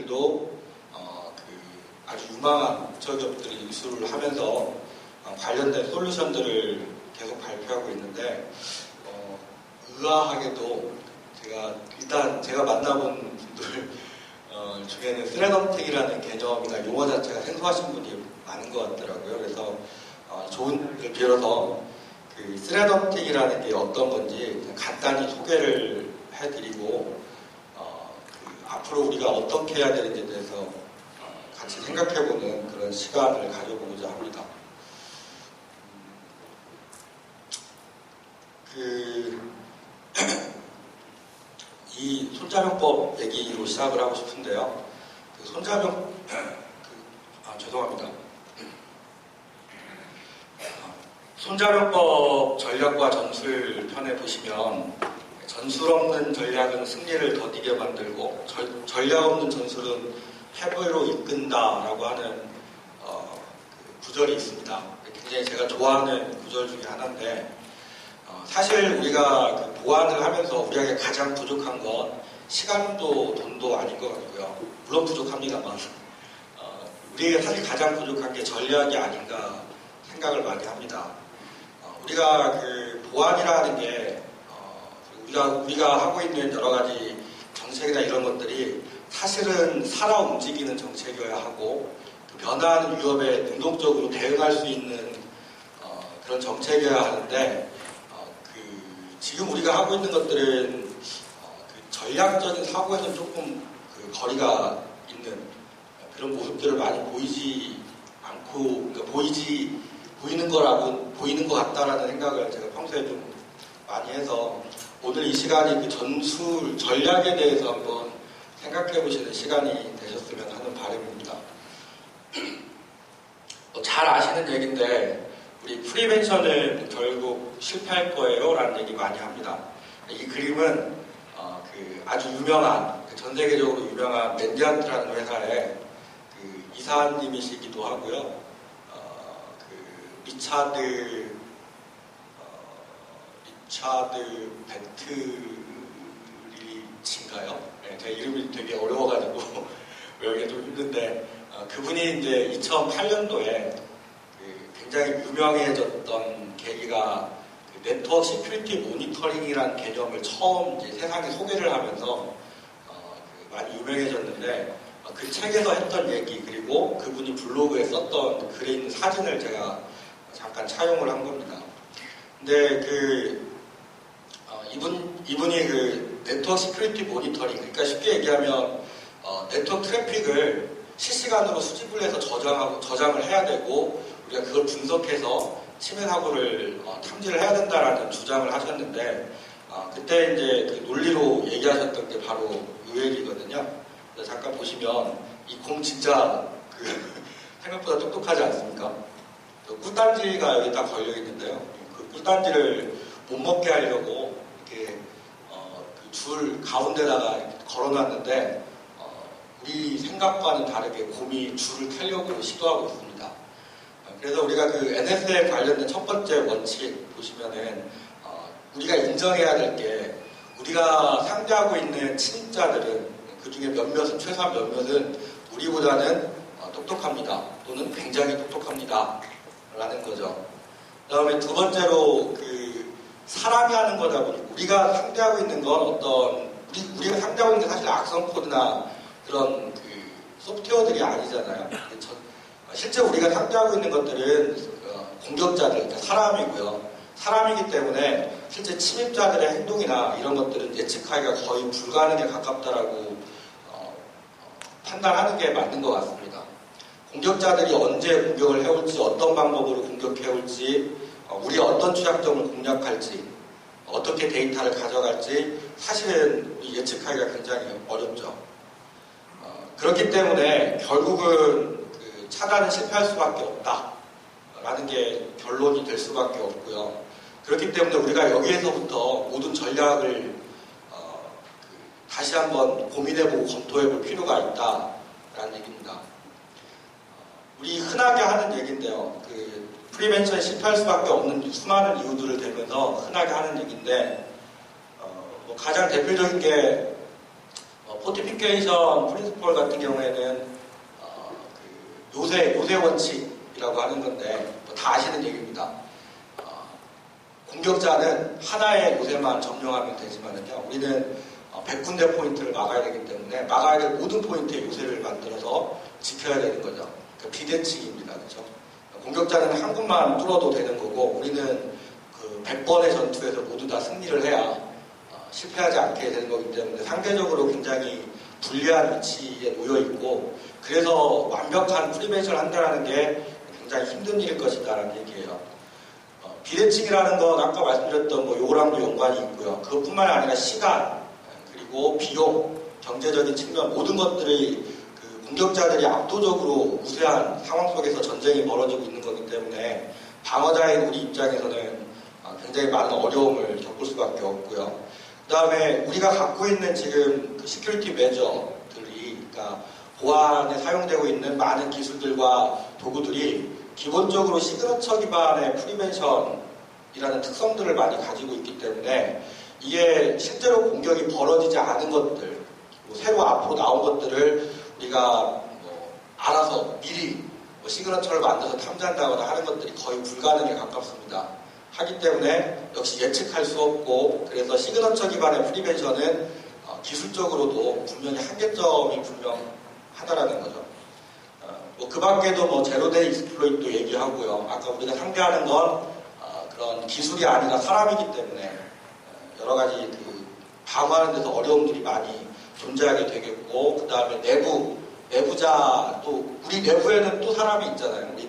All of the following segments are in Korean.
기업들도 아주 유망한 국제기업들이 입수를 하면서 관련된 솔루션들을 계속 발표하고 있는데 의아하게도 제가 만나본 분들 중에는 스레덤틱이라는 개념이나 용어 자체가 생소하신 분이 많은 것 같더라고요. 그래서 좋은 일을 빌어서 그 스레덤틱이라는 게 어떤 건지 간단히 소개를 해드리고 앞으로 우리가 어떻게 해야 되는지에 대해서 같이 생각해보는 그런 시간을 가져보고자 합니다. 이 손자병법 얘기로 시작을 하고 싶은데요. 죄송합니다. 손자병법 전략과 전술 편에 보시면 전술 없는 전략은 승리를 더디게 만들고 전략 없는 전술은 패배로 이끈다라고 하는 구절이 있습니다. 굉장히 제가 좋아하는 구절 중에 하나인데 사실 우리가 보안을 하면서 우리에게 가장 부족한 건 시간도 돈도 아닌 것 같고요. 물론 부족합니다만 우리에게 사실 가장 부족한 게 전략이 아닌가 생각을 많이 합니다. 우리가 보안이라는 게 우리가 하고 있는 여러 가지 정책이나 이런 것들이 사실은 살아 움직이는 정책이어야 하고 변화하는 위협에 능동적으로 대응할 수 있는 그런 정책이어야 하는데 지금 우리가 하고 있는 것들은 전략적인 사고에는 조금 거리가 있는 그런 모습들을 많이 보이지 않고 보이는 것 같다라는 생각을 제가 평소에 좀 많이 해서 오늘 이 시간이 전술 전략에 대해서 한번 생각해 보시는 시간이 되셨으면 하는 바람입니다. 잘 아시는 얘기인데 우리 프리벤션은 결국 실패할 거예요 라는 얘기 많이 합니다. 이 그림은 아주 유명한 전 세계적으로 유명한 맨디안트라는 회사의 이사님이시기도 하고요. 리차드 벤트리치인가요? 네, 제 이름이 되게 어려워가지고 외우기 좀 힘든데 그분이 이제 2008년도에 굉장히 유명해졌던 계기가 네트워크 시큐리티 모니터링이라는 개념을 처음 이제 세상에 소개를 하면서 많이 유명해졌는데 그 책에서 했던 얘기 그리고 그분이 블로그에 썼던 글에 있는 사진을 제가 잠깐 차용을 한 겁니다. 근데 이분이 네트워크 시큐리티 모니터링 그러니까 쉽게 얘기하면 네트워크 트래픽을 실시간으로 수집을 해서 저장을 해야 되고 우리가 그걸 분석해서 침해 사고를 탐지를 해야 된다라는 주장을 하셨는데 그때 이제 그 논리로 얘기하셨던 게 바로 이 얘기거든요. 그래서 잠깐 보시면 이 공 진짜 생각보다 똑똑하지 않습니까? 꿀단지가 여기 딱 걸려 있는데요. 그 꿀단지를 못 먹게 하려고 이렇게 그 줄 가운데다가 이렇게 걸어놨는데 우리 생각과는 다르게 곰이 줄을 타려고 시도하고 있습니다. 그래서 우리가 그 NSA 관련된 첫 번째 원칙 보시면은 우리가 인정해야 될 게 우리가 상대하고 있는 침입자들은 그 중에 몇몇은 최소한 몇몇은 우리보다는 똑똑합니다. 또는 굉장히 똑똑합니다. 라는 거죠. 그 다음에 두 번째로 사람이 하는 거다 보니 우리가 상대하고 있는 건 우리가 상대하고 있는 게 사실 악성 코드나 그런 소프트웨어들이 아니잖아요. 실제 우리가 상대하고 있는 것들은 공격자들, 그러니까 사람이고요. 사람이기 때문에 실제 침입자들의 행동이나 이런 것들은 예측하기가 거의 불가능에 가깝다라고 판단하는 게 맞는 것 같습니다. 공격자들이 언제 공격을 해올지, 어떤 방법으로 공격해올지, 우리가 어떤 취약점을 공략할지, 어떻게 데이터를 가져갈지 사실은 예측하기가 굉장히 어렵죠. 그렇기 때문에 결국은 차단은 실패할 수밖에 없다라는 게 결론이 될 수밖에 없고요. 그렇기 때문에 우리가 여기에서부터 모든 전략을 다시 한번 고민해보고 검토해볼 필요가 있다라는 얘기입니다. 우리 흔하게 하는 얘기인데요. 프리벤션이 실패할 수밖에 없는 수많은 이유들을 대면서 흔하게 하는 얘기인데 가장 대표적인 게 노티피케이션 프린시플 같은 경우에는 요새 원칙이라고 하는 건데 다 아시는 얘기입니다. 공격자는 하나의 요새만 점령하면 되지만은요, 우리는 100군데 포인트를 막아야 되기 때문에 막아야 될 모든 포인트의 요새를 만들어서 지켜야 되는 거죠. 그 비대칭입니다. 그렇죠? 공격자는 한 군만 뚫어도 되는 거고 우리는 그 100번의 전투에서 모두 다 승리를 해야 실패하지 않게 되는 거기 때문에 상대적으로 굉장히 불리한 위치에 놓여 있고, 그래서 완벽한 프리벤션을 한다는 게 굉장히 힘든 일일 것이다라는 얘기예요. 비대칭이라는 건 아까 말씀드렸던 요거랑도 연관이 있고요. 그것뿐만 아니라 시간, 그리고 비용, 경제적인 측면 모든 것들이 그 공격자들이 압도적으로 우세한 상황 속에서 전쟁이 벌어지고 있는 거기 때문에 방어자인 우리 입장에서는 굉장히 많은 어려움을 겪을 수밖에 없고요. 그 다음에 우리가 갖고 있는 지금 그 시큐리티 메저들이, 그러니까 보안에 사용되고 있는 많은 기술들과 도구들이 기본적으로 시그너처 기반의 프리벤션이라는 특성들을 많이 가지고 있기 때문에 이게 실제로 공격이 벌어지지 않은 것들, 새로 앞으로 나온 것들을 우리가 알아서 미리 시그너처를 만들어서 탐지한다거나 하는 것들이 거의 불가능에 가깝습니다. 하기 때문에 역시 예측할 수 없고, 그래서 시그너처 기반의 프리벤션은 기술적으로도 분명히 한계점이 분명하다라는 거죠. 그 밖에도 제로데이 익스플로이트도 얘기하고요. 아까 우리가 상대하는 건 그런 기술이 아니라 사람이기 때문에 여러 가지 그 방어하는 데서 어려움들이 많이 존재하게 되겠고, 그 다음에 내부자, 또 우리 내부에는 또 사람이 있잖아요. 우리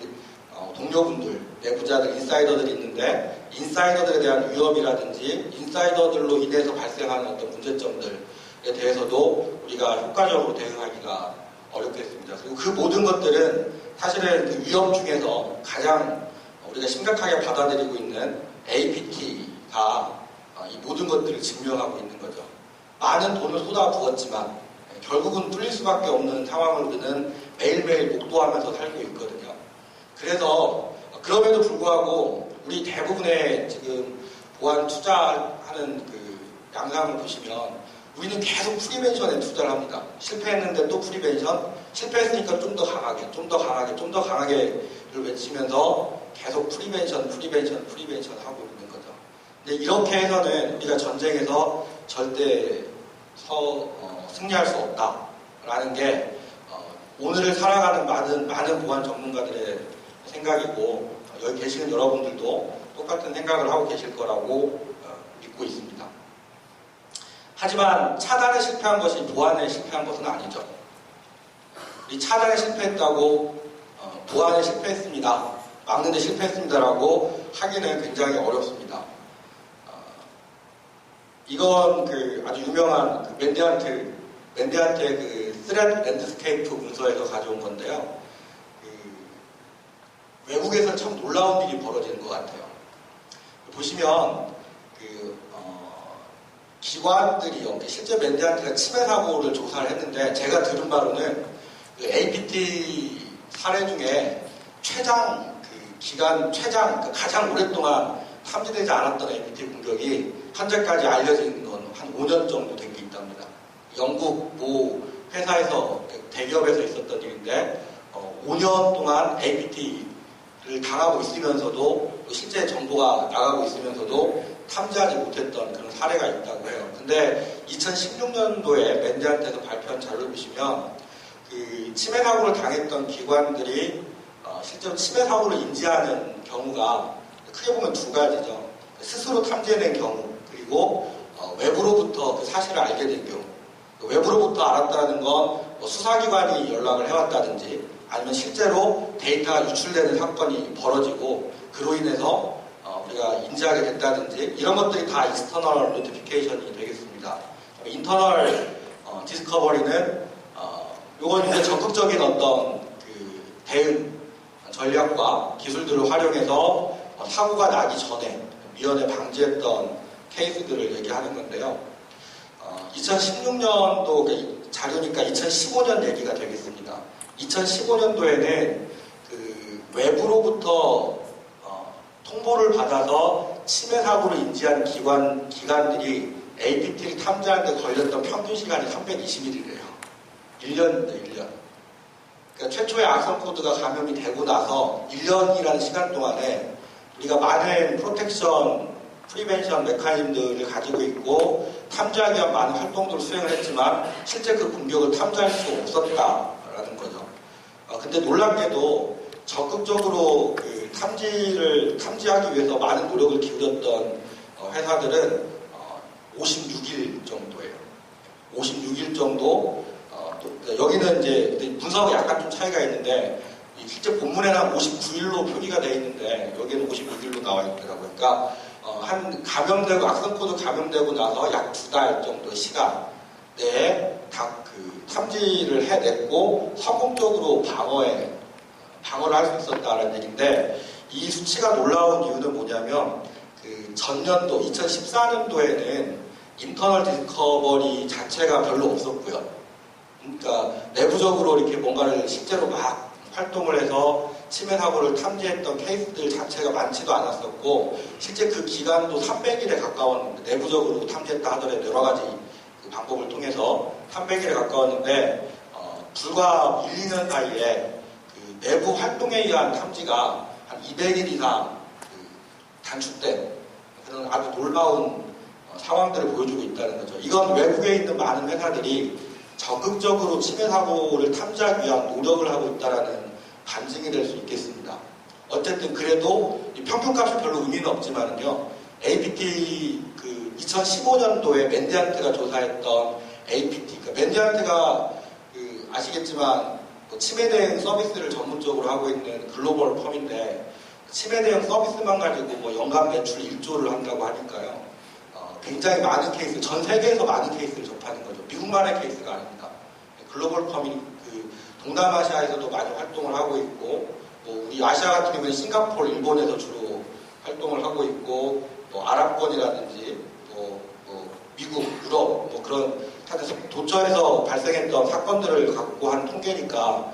동료분들, 내부자들, 인사이더들이 있는데 인사이더들에 대한 위협이라든지 인사이더들로 인해서 발생하는 어떤 문제점들에 대해서도 우리가 효과적으로 대응하기가 어렵겠습니다. 그리고 그 모든 것들은 사실은 그 위험 중에서 가장 우리가 심각하게 받아들이고 있는 APT가 이 모든 것들을 증명하고 있는 거죠. 많은 돈을 쏟아부었지만 결국은 뚫릴 수밖에 없는 상황을 우리는 매일매일 목도하면서 살고 있거든요. 그래서 그럼에도 불구하고 우리 대부분의 지금 보안 투자하는 그 양상을 보시면 우리는 계속 프리벤션에 투자를 합니다. 실패했는데 또 프리벤션, 실패했으니까 좀 더 강하게를 외치면서 계속 프리벤션 하고 있는 거죠. 근데 이렇게 해서는 우리가 전쟁에서 절대 승리할 수 없다라는 게 오늘을 살아가는 많은 보안 전문가들의 생각이고, 여기 계시는 여러분들도 똑같은 생각을 하고 계실 거라고 믿고 있습니다. 하지만 차단에 실패한 것이 보안에 실패한 것은 아니죠. 이 차단에 실패했다고 보안에 실패했습니다, 막는 데 실패했습니다라고 하기는 굉장히 어렵습니다. 이건 그 아주 유명한 그 맨디안트 그 스렛 랜드스케이프 문서에서 가져온 건데요. 외국에서 참 놀라운 일이 벌어지는 것 같아요. 보시면 기관들이요, 실제 맨디안트가 침해 사고를 조사를 했는데 제가 들은 바로는 그 APT 사례 중에 가장 오랫동안 탐지되지 않았던 APT 공격이 현재까지 알려져 있는 건 한 5년 정도 된 게 있답니다. 영국 모 회사에서, 대기업에서 있었던 일인데 5년 동안 APT를 당하고 있으면서도, 실제 정보가 나가고 있으면서도 탐지하지 못했던 그런 사례가 있다고 해요. 근데 2016년도에 맨디안트에서 발표한 자료를 보시면 그 침해 사고를 당했던 기관들이 실제로 침해 사고를 인지하는 경우가 크게 보면 두 가지죠. 스스로 탐지해낸 경우, 그리고 외부로부터 그 사실을 알게 된 경우. 외부로부터 알았다는 건 수사기관이 연락을 해왔다든지, 아니면 실제로 데이터가 유출되는 사건이 벌어지고 그로 인해서 우리가 인지하게 됐다든지, 이런 것들이 다 익스터널 노티피케이션이 되겠습니다. 인터널 디스커버리는 요건 이제 적극적인 어떤 그 대응 전략과 기술들을 활용해서 사고가 나기 전에 미연에 방지했던 케이스들을 얘기하는 건데요. 2016년도 자료니까 2015년 얘기가 되겠습니다. 2015년도에는 그 외부로부터 통보를 받아서 침해 사고를 인지한 기관들이 APT를 탐지하는데 걸렸던 평균 시간이 320일이래요. 1년인데 1년. 그러니까 최초의 악성 코드가 감염이 되고 나서 1년이라는 시간 동안에 우리가 많은 프로텍션, 프리벤션 메커니즘들을 가지고 있고 탐지하기 위한 많은 활동들을 수행을 했지만 실제 그 공격을 탐지할 수 없었다라는 거죠. 근데 놀랍게도 적극적으로 그 탐지하기 위해서 많은 노력을 기울였던 회사들은 56일 정도예요. 56일 정도. 여기는 이제 분석이 약간 좀 차이가 있는데 실제 본문에는 59일로 표기가 되어 있는데 여기는 56일로 나와 있더라고요. 그러니까 한 감염되고 악성 코드 감염되고 나서 약 2달 정도의 시간 내에 다 그 탐지를 해냈고 성공적으로 방어를 할 수 있었다는 얘기인데 이 수치가 놀라운 이유는 뭐냐면 그 전년도 2014년도에는 인터널 디스커버리 자체가 별로 없었고요. 그러니까 내부적으로 이렇게 뭔가를 실제로 막 활동을 해서 치매 사고를 탐지했던 케이스들 자체가 많지도 않았었고 실제 그 기간도 300일에 가까웠는데 내부적으로 탐지했다 하더라도 여러 가지 그 방법을 통해서 300일에 가까웠는데 불과 1, 2년 사이에 그 내부 활동에 의한 탐지가 한 200일 이상 단축된 그런 아주 놀라운 상황들을 보여주고 있다는 거죠. 이건 외국에 있는 많은 회사들이 적극적으로 치매 사고를 탐지하기 위한 노력을 하고 있다는 반증이 될 수 있겠습니다. 어쨌든 그래도 이 평균값이 별로 의미는 없지만요. APT 그 2015년도에 맨디안트가 조사했던 APT, 그러니까 맨디안트가 그 아시겠지만 치매 대응 서비스를 전문적으로 하고 있는 글로벌 펌인데 치매 대응 서비스만 가지고 뭐 연간 매출 1조를 한다고 하니까요. 굉장히 많은 케이스, 전 세계에서 많은 케이스를 접하는 거죠. 미국만의 케이스가 아닙니다. 글로벌 펌이 그 동남아시아에서도 많이 활동을 하고 있고, 뭐 우리 아시아 같은 경우는 싱가포르, 일본에서 주로 활동을 하고 있고, 뭐 아랍권이라든지, 뭐 미국, 유럽, 뭐 그런 도처에서 발생했던 사건들을 갖고 한 통계니까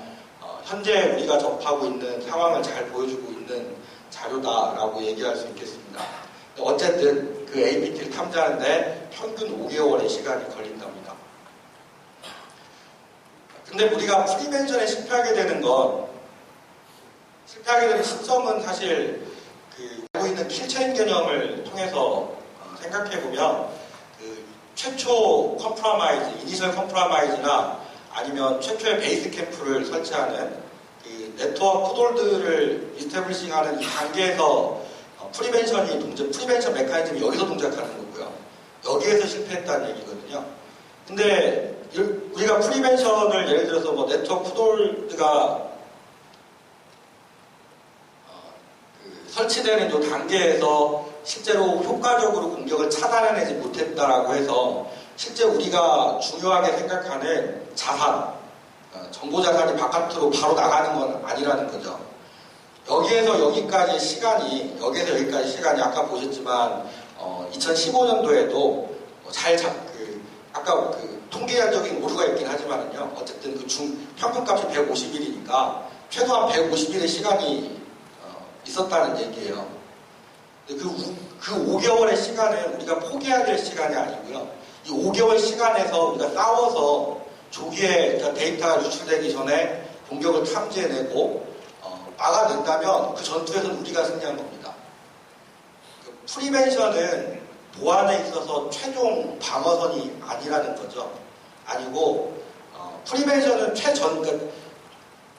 현재 우리가 접하고 있는 상황을 잘 보여주고 있는 자료다라고 얘기할 수 있겠습니다. 어쨌든 그 APT를 탐지하는데 평균 5개월의 시간이 걸린답니다. 근데 우리가 프리벤션에 실패하게 되는 시점은 사실 그 알고 있는 킬체인 개념을 통해서 생각해보면 그 최초 컴프로마이즈, 이니셜 컴프로마이즈나 아니면 최초의 베이스 캠프를 설치하는 그 네트워크 푸돌들을 이스태블리싱하는 이 단계에서 프리벤션 메커니즘이 여기서 동작하는 거고요. 여기에서 실패했다는 얘기거든요. 근데 우리가 프리벤션을 예를 들어서 뭐 네트워크 푸돌드가 설치되는 이 단계에서 실제로 효과적으로 공격을 차단해내지 못했다라고 해서 실제 우리가 중요하게 생각하는 자산, 정보 자산이 바깥으로 바로 나가는 건 아니라는 거죠. 여기에서 여기까지 시간이 아까 보셨지만 2015년도에도 아까 그 통계학적인 오류가 있긴 하지만요. 어쨌든 그 평균값이 150일이니까 최소한 150일의 시간이 있었다는 얘기예요. 그 5개월의 시간은 우리가 포기해야 될 시간이 아니고요. 이 5개월 시간에서 우리가 싸워서 조기에 그러니까 데이터가 유출되기 전에 공격을 탐지해내고 막아낸다면 그 전투에서는 우리가 승리한 겁니다. 프리벤션은 보안에 있어서 최종 방어선이 아니라는 거죠. 아니고 프리벤션은 그러니까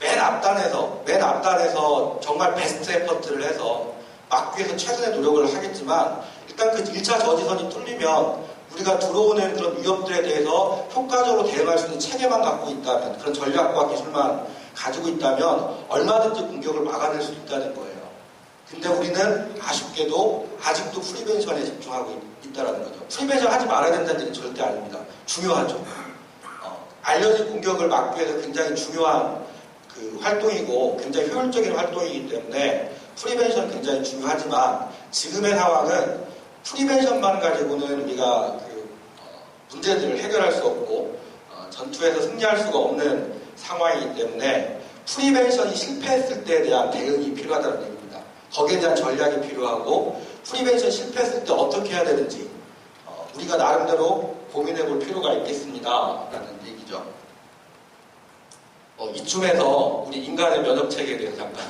맨 앞단에서 정말 베스트 에퍼트를 해서 막기 위해서 최선의 노력을 하겠지만 일단 그 1차 저지선이 뚫리면 우리가 들어오는 그런 위협들에 대해서 효과적으로 대응할 수 있는 체계만 갖고 있다면 그런 전략과 기술만 가지고 있다면 얼마든지 공격을 막아낼 수 있다는 거예요. 근데 우리는 아쉽게도 아직도 프리벤션에 집중하고 있다는 거죠. 프리벤션 하지 말아야 된다는 얘기는 절대 아닙니다. 중요하죠. 알려진 공격을 막기 위해서 굉장히 중요한 그 활동이고 굉장히 효율적인 활동이기 때문에 프리벤션은 굉장히 중요하지만 지금의 상황은 프리벤션만 가지고는 우리가 문제들을 해결할 수 없고 전투에서 승리할 수가 없는 상황이기 때문에 프리벤션이 실패했을 때에 대한 대응이 필요하다는 얘기입니다. 거기에 대한 전략이 필요하고 프리벤션 실패했을 때 어떻게 해야 되는지 우리가 나름대로 고민해 볼 필요가 있겠습니다. 라는 얘기죠. 이쯤에서 우리 인간의 면역 체계에 대해서 잠깐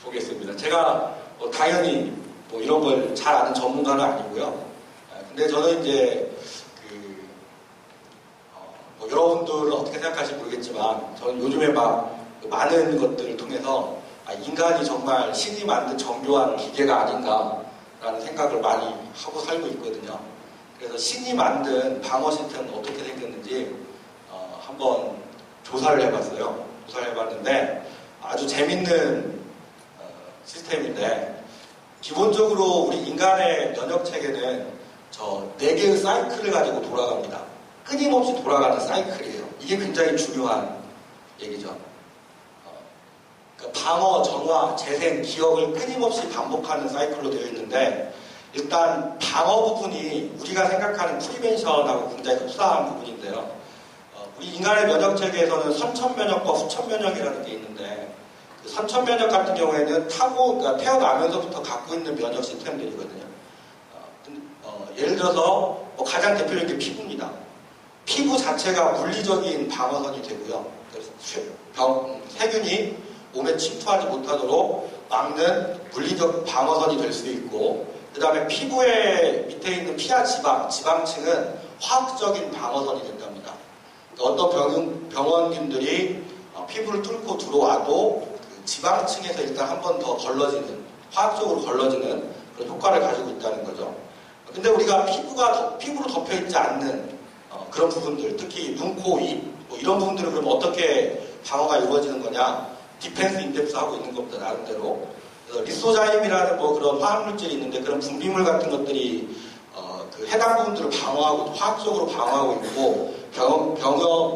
보겠습니다. 제가 당연히 이런 걸 잘 아는 전문가는 아니고요. 근데 저는 이제 여러분들은 어떻게 생각하실지 모르겠지만 저는 요즘에 막 많은 것들을 통해서 인간이 정말 신이 만든 정교한 기계가 아닌가라는 생각을 많이 하고 살고 있거든요. 그래서 신이 만든 방어 시스템은 어떻게 생겼는지 한번 조사를 해봤어요. 조사를 해봤는데 아주 재밌는 시스템인데, 기본적으로 우리 인간의 면역 체계는 저 4개의 사이클을 가지고 돌아갑니다. 끊임없이 돌아가는 사이클이에요. 이게 굉장히 중요한 얘기죠. 그러니까 방어, 정화, 재생, 기억을 끊임없이 반복하는 사이클로 되어 있는데, 일단 방어 부분이 우리가 생각하는 프리벤션하고 굉장히 흡사한 부분인데요. 우리 인간의 면역 체계에서는 선천 면역과 후천 면역이라는 게 있는데, 그 선천 면역 같은 경우에는 그러니까 태어나면서부터 갖고 있는 면역 시스템들이거든요. 예를 들어서 가장 대표적인 게 피부입니다. 피부 자체가 물리적인 방어선이 되고요. 그래서 세균이 몸에 침투하지 못하도록 막는 물리적 방어선이 될 수 있고, 그 다음에 피부의 밑에 있는 피하 지방층은 화학적인 방어선이 된답니다. 그러니까 어떤 병원균들이 피부를 뚫고 들어와도 그 지방층에서 일단 한 번 더 화학적으로 걸러지는 그런 효과를 가지고 있다는 거죠. 근데 우리가 피부로 덮여있지 않는 그런 부분들, 특히 눈, 코, 입, 이런 부분들은 그럼 어떻게 방어가 이루어지는 거냐? 디펜스 인덱스 하고 있는 것보다 나름대로. 그래서 리소자임이라는 그런 화학물질이 있는데, 그런 분비물 같은 것들이 그 해당 부분들을 방어하고, 화학적으로 방어하고 있고,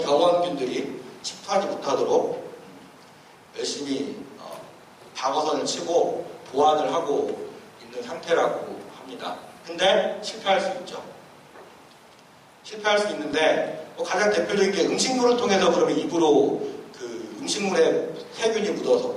병원균들이 침투하지 못하도록 열심히 방어선을 치고 보완을 하고 있는 상태라고 합니다. 근데 실패할 수 있죠. 실패할 수 있는데, 가장 대표적인 게 음식물을 통해서 그러면 입으로 그 음식물에 세균이 묻어서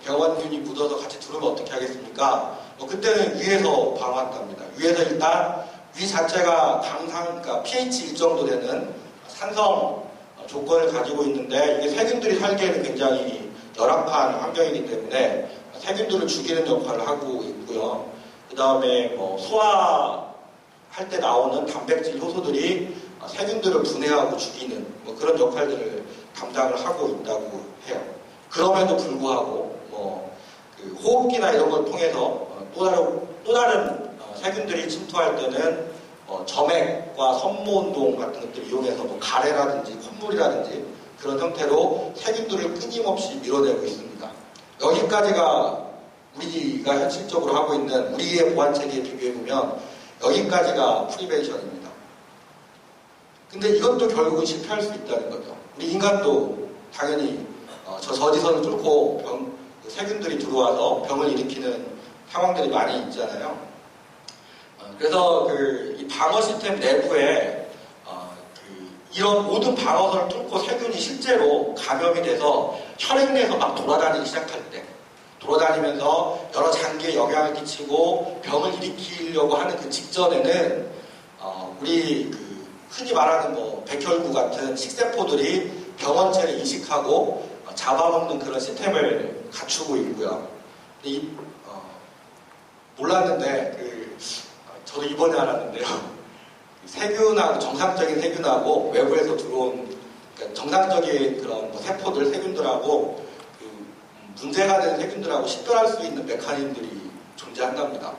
병원균이 묻어서 같이 들어오면 어떻게 하겠습니까? 그때는 위에서 방어한답니다. 위에서 일단 위 자체가 그러니까 pH 1정도 되는 산성 조건을 가지고 있는데, 이게 세균들이 살기에는 굉장히 열악한 환경이기 때문에 세균들을 죽이는 역할을 하고 있고요. 그 다음에 소화할 때 나오는 단백질 효소들이 세균들을 분해하고 죽이는 그런 역할들을 담당을 하고 있다고 해요. 그럼에도 불구하고 그 호흡기나 이런 걸 통해서 또 다른 세균들이 침투할 때는 점액과 섬모운동 같은 것들을 이용해서 가래라든지 콧물이라든지 그런 형태로 세균들을 끊임없이 밀어내고 있습니다. 여기까지가 우리가 현실적으로 하고 있는 우리의 보안체계에 비교해보면 여기까지가 프리벤션입니다. 근데 이것도 결국은 실패할 수 있다는 거죠. 우리 인간도 당연히 저지선을 뚫고 세균들이 들어와서 병을 일으키는 상황들이 많이 있잖아요. 그래서 이 방어 시스템 내부에 이런 모든 방어선을 뚫고 세균이 실제로 감염이 돼서 혈액 내에서 막 돌아다니기 시작할 때, 돌아다니면서 여러 장기에 영향을 끼치고 병을 일으키려고 하는 그 직전에는 우리 흔히 말하는 백혈구 같은 식세포들이 병원체를 인식하고 잡아먹는 그런 시스템을 갖추고 있고요. 근데 몰랐는데 저도 이번에 알았는데요. 정상적인 세균하고 외부에서 들어온 그러니까 정상적인 그런 세포들, 세균들하고 문제가 되는 세균들하고 식별할 수 있는 메커니즘들이 존재한답니다.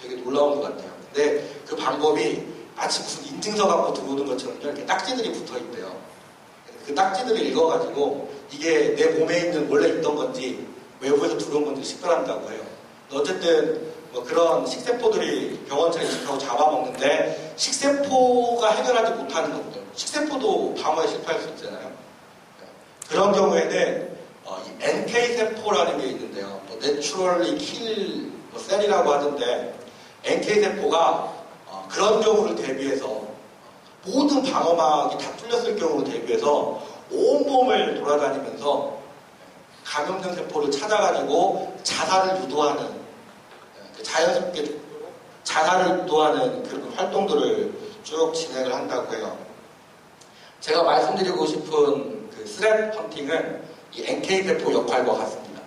되게 놀라운 것 같아요. 근데 그 방법이 마치 무슨 인증서 갖고 들어오는 것처럼 이렇게 딱지들이 붙어 있대요. 그 딱지들을 읽어가지고 이게 내 몸에 있는 원래 있던 건지 외부에서 들어온 건지 식별한다고 해요. 어쨌든 그런 식세포들이 병원체를 인식하고 잡아먹는데, 식세포가 해결하지 못하는 것들, 식세포도 방어에 실패할 수 있잖아요. 그런 경우에는 이 NK세포라는 게 있는데요. Naturally Kill Cell이라고 하던데, NK세포가 그런 경우를 대비해서 모든 방어막이 다 뚫렸을 경우를 대비해서 온몸을 돌아다니면서 감염된 세포를 찾아가지고 자살을 유도하는, 자연스럽게 자살을 유도하는 그런 활동들을 쭉 진행을 한다고 해요. 제가 말씀드리고 싶은 그 스랩 헌팅은 이 NK세포 역할과 같습니다.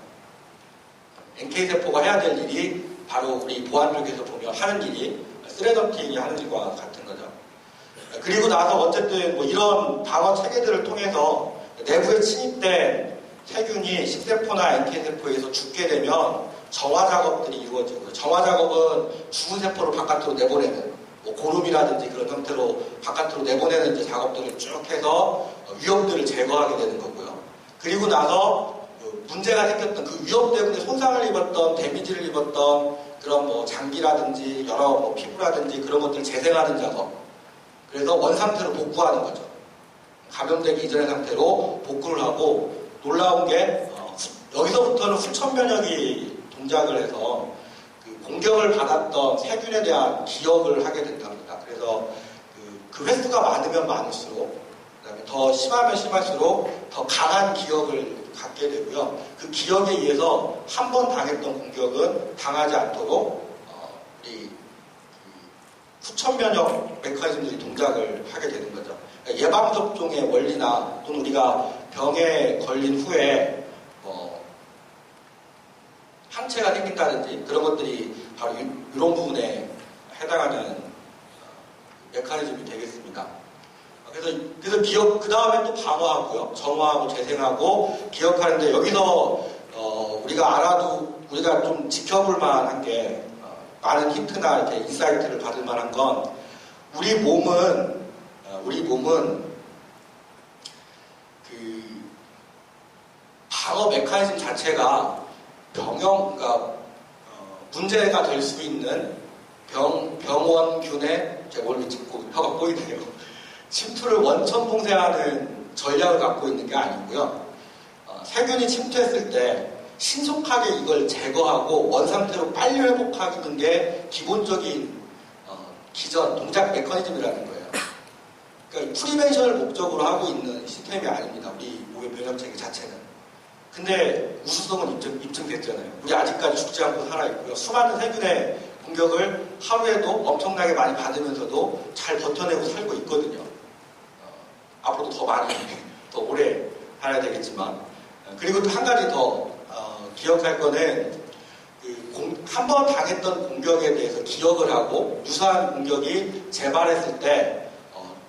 NK세포가 해야 될 일이 바로 우리 보안 쪽에서 보면 하는 일이 스랩 헌팅이 하는 일과 같은 거죠. 그리고 나서 어쨌든 뭐 이런 방어 체계들을 통해서 내부에 침입된 세균이 C세포나 NK세포에서 죽게 되면 정화 작업들이 이루어지고요. 정화 작업은 죽은 세포를 바깥으로 내보내는 뭐 고름이라든지 그런 형태로 바깥으로 내보내는 이제 작업들을 쭉 해서 위험들을 제거하게 되는 거고요. 그리고 나서 문제가 생겼던 그 위험 때문에 손상을 입었던 데미지를 입었던 그런 뭐 장기라든지 여러 뭐 피부라든지 그런 것들을 재생하는 작업. 그래서 원상태로 복구하는 거죠. 감염되기 이전의 상태로 복구를 하고 놀라운 게 여기서부터는 후천 면역이 동작을 해서 그 공격을 받았던 세균에 대한 기억을 하게 된답니다. 그래서 그 횟수가 많으면 많을수록 그다음에 더 심하면 심할수록 더 강한 기억을 갖게 되고요. 그 기억에 의해서 한 번 당했던 공격은 당하지 않도록 우리 후천 면역 메커니즘들이 동작을 하게 되는 거죠. 그러니까 예방접종의 원리나 또는 우리가 병에 걸린 후에 항체가 생긴다든지 그런 것들이 바로 이런 부분에 해당하는 메커니즘이 되겠습니다. 그래서 기억, 그 다음에 또 방어하고요. 정화하고 재생하고 기억하는데 여기서 우리가 알아도 우리가 좀 지켜볼 만한 게 많은 힌트나 이렇게 인사이트를 받을 만한 건 우리 몸은 그 방어 메커니즘 자체가 그러니까 문제가 될 수 있는 병원균의 제가 멀리 찍고 혀가 보이네요. 침투를 원천봉쇄하는 전략을 갖고 있는 게 아니고요. 세균이 침투했을 때 신속하게 이걸 제거하고 원상태로 빨리 회복하는 게 기본적인 기전, 동작 메커니즘이라는 거예요. 그러니까 프리벤션을 목적으로 하고 있는 시스템이 아닙니다. 우리 몸의 면역체계 자체는. 근데 우수성은 입증됐잖아요. 우리 아직까지 죽지 않고 살아있고요. 수많은 세균의 공격을 하루에도 엄청나게 많이 받으면서도 잘 버텨내고 살고 있거든요. 앞으로도 더 많이, 더 오래 살아야 되겠지만. 그리고 또 한 가지 더 기억할 거는 한 번 당했던 공격에 대해서 기억을 하고 유사한 공격이 재발했을 때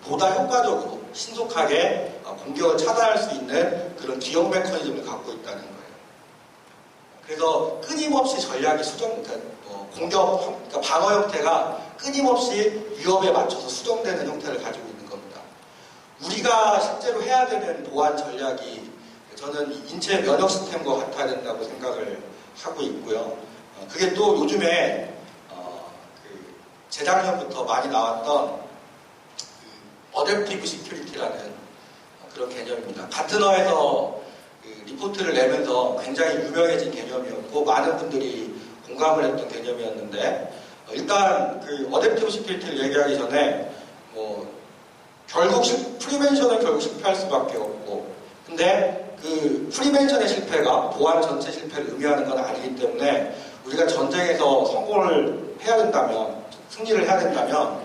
보다 효과적으로 신속하게 공격을 차단할 수 있는 그런 기억 메커니즘을 갖고 있다는 거예요. 그래서 끊임없이 전략이 그러니까 방어 형태가 끊임없이 위협에 맞춰서 수정되는 형태를 가지고 있는 겁니다. 우리가 실제로 해야 되는 보안 전략이 저는 인체 면역 시스템과 같아야 된다고 생각을 하고 있고요. 그게 또 요즘에 재작년부터 많이 나왔던 어댑티브 시큐리티라는 그런 개념입니다. 가트너에서 리포트를 내면서 굉장히 유명해진 개념이었고 많은 분들이 공감을 했던 개념이었는데 일단 어댑티브 시큐리티를 얘기하기 전에 결국 프리벤션은 결국 실패할 수밖에 없고 근데 그 프리벤션의 실패가 보안 전체 실패를 의미하는 건 아니기 때문에 우리가 전쟁에서 성공을 해야 된다면 승리를 해야 된다면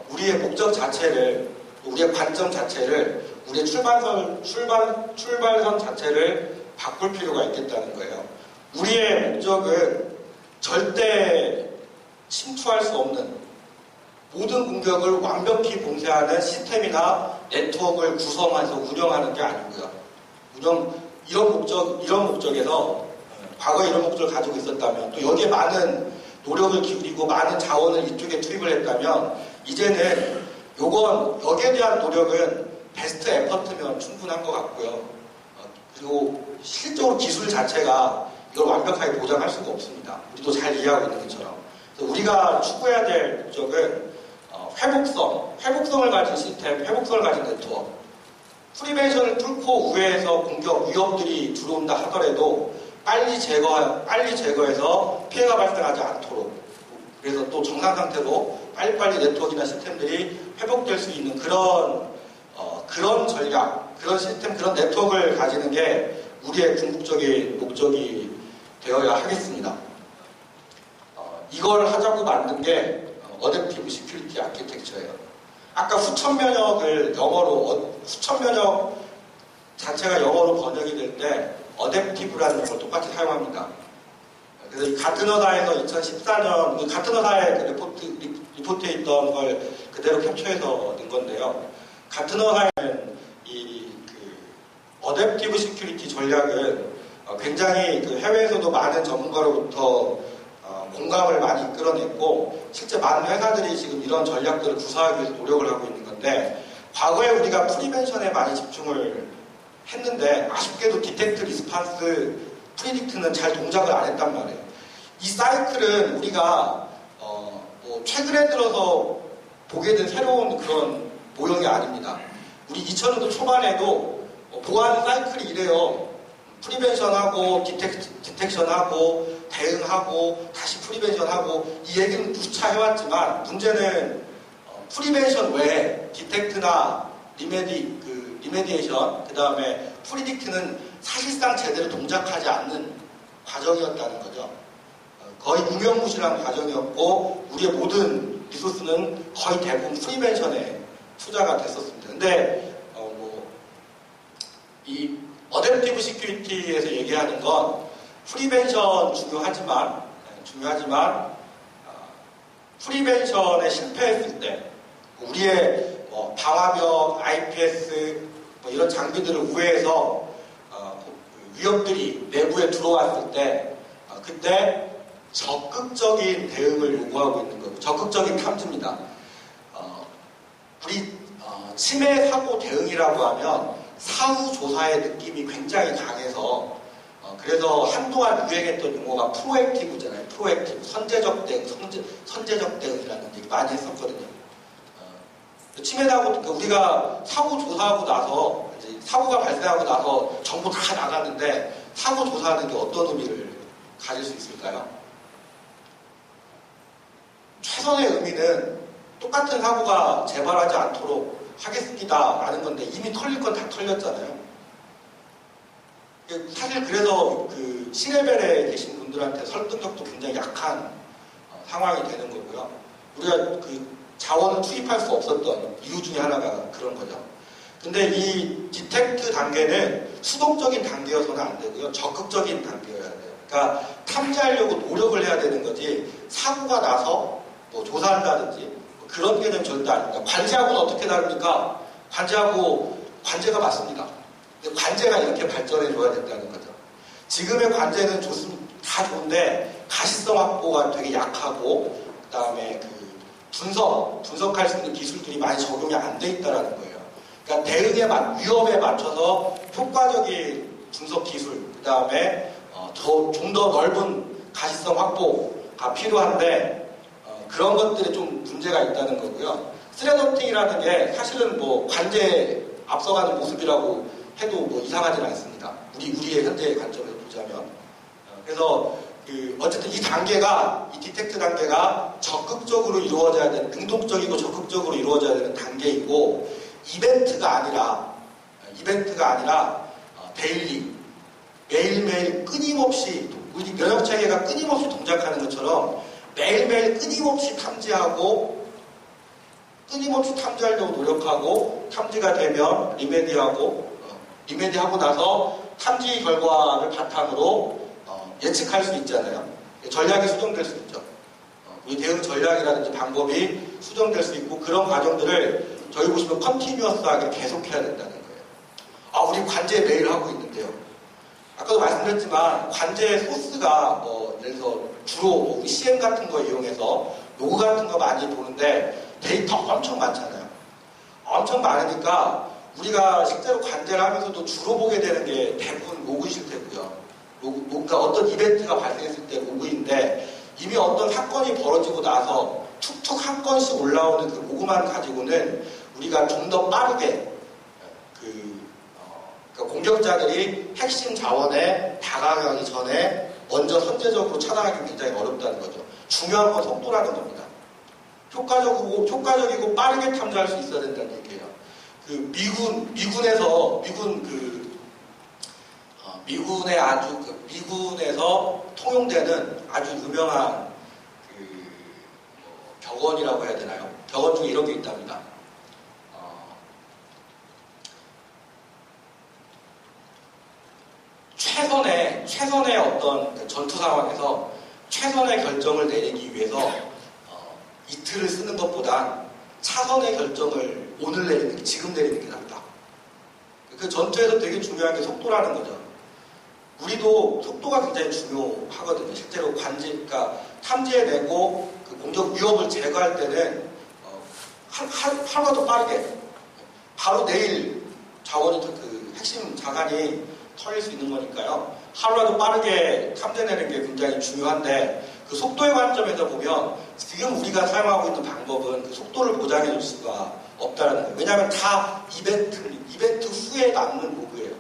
우리의 목적 자체를 우리의 관점 자체를 우리의 출발선 자체를 바꿀 필요가 있겠다는 거예요. 우리의 목적은 절대 침투할 수 없는 모든 공격을 완벽히 봉쇄하는 시스템이나 네트워크를 구성해서 운영하는 게 아니고요. 이런 목적에서 과거에 이런 목적을 가지고 있었다면 또 여기에 많은 노력을 기울이고 많은 자원을 이쪽에 투입을 했다면 이제는 여기에 대한 노력은 베스트 에퍼트면 충분한 것 같고요. 그리고 실적으로 기술 자체가 이걸 완벽하게 보장할 수가 없습니다. 우리도 잘 이해하고 있는 것처럼. 그래서 우리가 추구해야 될 목적은 회복성을 가진 시스템, 회복성을 가진 네트워크. 프리벤션을 뚫고 우회해서 공격, 위협들이 들어온다 하더라도 빨리 제거해서 피해가 발생하지 않도록 그래서 또 정상 상태로 빨리빨리 네트워크나 시스템들이 회복될 수 있는 그런 전략, 그런 시스템, 그런 네트워크를 가지는 게 우리의 궁극적인 목적이 되어야 하겠습니다. 이걸 하자고 만든 게 어댑티브 시큐리티 아키텍처예요. 아까 후천 면역을 영어로 후천 면역 자체가 영어로 번역이 될 때 어댑티브라는 걸 똑같이 사용합니다. 그래서 이 가트너사에서 2014년 가트너사의 그 리포트에 있던 걸 그대로 캡처해서 넣은 건데요. 가트너사에는 어댑티브 시큐리티 전략은 굉장히 그 해외에서도 많은 전문가로부터 공감을 많이 이끌어냈고 실제 많은 회사들이 지금 이런 전략들을 구사하기 위해서 노력을 하고 있는 건데 과거에 우리가 프리벤션에 많이 집중을 했는데 아쉽게도 디텍트, 리스판스, 프리딕트는 잘 동작을 안 했단 말이에요. 이 사이클은 우리가 뭐 최근에 들어서 보게 된 새로운 그런 모형이 아닙니다. 우리 2000년도 초반에도 보안 사이클이 이래요. 프리벤션하고 디텍션하고 대응하고 다시 프리벤션하고 이 얘기는 누차 해왔지만 문제는 프리벤션 외에 디텍트나 리메디에이션 그 다음에 프리딕트는 사실상 제대로 동작하지 않는 과정이었다는 거죠. 거의 유명무실한 과정이었고 우리의 모든 리소스는 거의 대부분 프리벤션에 투자가 됐었습니다. 근데 이 어댑티브 시큐리티에서 얘기하는 건 프리벤션 중요하지만 프리벤션에 실패했을 때 우리의 방화벽, IPS 이런 장비들을 우회해서 위협들이 내부에 들어왔을 때 그때 적극적인 대응을 요구하고 있는 거고 적극적인 탐지입니다. 우리 침해 사고 대응이라고 하면 사후 조사의 느낌이 굉장히 강해서 그래서 한동안 유행했던 용어가 프로액티브잖아요. 프로액티브, 선제적 대응, 선제적 대응이라는 얘기 많이 했었거든요. 침해 사고, 그러니까 우리가 사고 조사하고 나서 이제 사고가 발생하고 나서 정보 다 나갔는데 사고 조사하는 게 어떤 의미를 가질 수 있을까요? 최선의 의미는 똑같은 사고가 재발하지 않도록 하겠습니다 라는 건데 이미 털릴 건 다 털렸잖아요. 사실 그래서 그 C레벨에 계신 분들한테 설득력도 굉장히 약한 상황이 되는 거고요. 우리가 그 자원을 투입할 수 없었던 이유 중에 하나가 그런 거죠. 근데 이 디텍트 단계는 수동적인 단계여서는 안 되고요. 적극적인 단계여야 돼요. 그러니까 탐지하려고 노력을 해야 되는 거지 사고가 나서 뭐 조사한다든지 그런 개념 절대 아닙니다. 관제하고는 어떻게 다릅니까? 관제가 맞습니다. 근데 관제가 이렇게 발전해줘야 된다는 거죠. 지금의 관제는 다 좋은데 가시성 확보가 되게 약하고 그 다음에 그 분석할 수 있는 기술들이 많이 적용이 안 돼 있다는 거예요. 그러니까 대응의 위험에 맞춰서 효과적인 분석 기술, 그 다음에 좀 더 넓은 가시성 확보가 필요한데 그런 것들이 좀 문제가 있다는 거고요. 스레더팅이라는 게 사실은 뭐 관제에 앞서가는 모습이라고 해도 뭐 이상하지는 않습니다. 우리의 현재의 관점에서 보자면. 그래서 어쨌든 이 디텍트 단계가 적극적으로 이루어져야 되는, 능동적이고 적극적으로 이루어져야 되는 단계이고, 이벤트가 아니라 데일리, 매일매일 끊임없이, 우리 면역체계가 끊임없이 동작하는 것처럼 매일매일 끊임없이 탐지하려고 노력하고, 탐지가 되면 리메디하고 나서 탐지 결과를 바탕으로 예측할 수 있잖아요. 전략이 수정될 수 있죠. 우리 대응 전략이라든지 방법이 수정될 수 있고 그런 과정들을 저희 보시면 컨티뉴어스하게 계속해야 된다는 거예요. 우리 관제 매일 하고 있는데요. 아까도 말씀드렸지만 관제의 소스가 예를 들어서 주로 우리 CM 같은 거 이용해서 로그 같은 거 많이 보는데 데이터 엄청 많잖아요. 엄청 많으니까 우리가 실제로 관제를 하면서도 주로 보게 되는 게 대부분 로그이실 테고요. 그러니까 어떤 이벤트가 발생했을 때 로그인데 이미 어떤 사건이 벌어지고 나서 툭툭 한 건씩 올라오는 그 로그만 가지고는 우리가 좀 더 빠르게 그러니까 공격자들이 핵심 자원에 다가가기 전에 먼저 선제적으로 차단하기 굉장히 어렵다는 거죠. 중요한 건 속도라는 겁니다. 효과적이고 빠르게 탐지할 수 있어야 된다는 얘기예요. 미군에서 통용되는 아주 유명한 격언이라고 해야 되나요? 격언 중에 이런 게 있답니다. 최선의 어떤 그 전투 상황에서 최선의 결정을 내리기 위해서 이틀을 쓰는 것보단 차선의 결정을 오늘 내리는 게, 지금 내리는 게 낫다. 그 전투에서 되게 중요한 게 속도라는 거죠. 우리도 속도가 굉장히 중요하거든요. 실제로 그러니까 탐지해내고 그 공격 위협을 제거할 때는 하루가 더 빠르게 바로 내일 자원이 그 핵심 자산이 털릴 수 있는 거니까요. 하루라도 빠르게 탐지해내는 게 굉장히 중요한데 그 속도의 관점에서 보면 지금 우리가 사용하고 있는 방법은 그 속도를 보장해 줄 수가 없다는 거예요. 왜냐하면 다 이벤트 후에 남는 로그예요.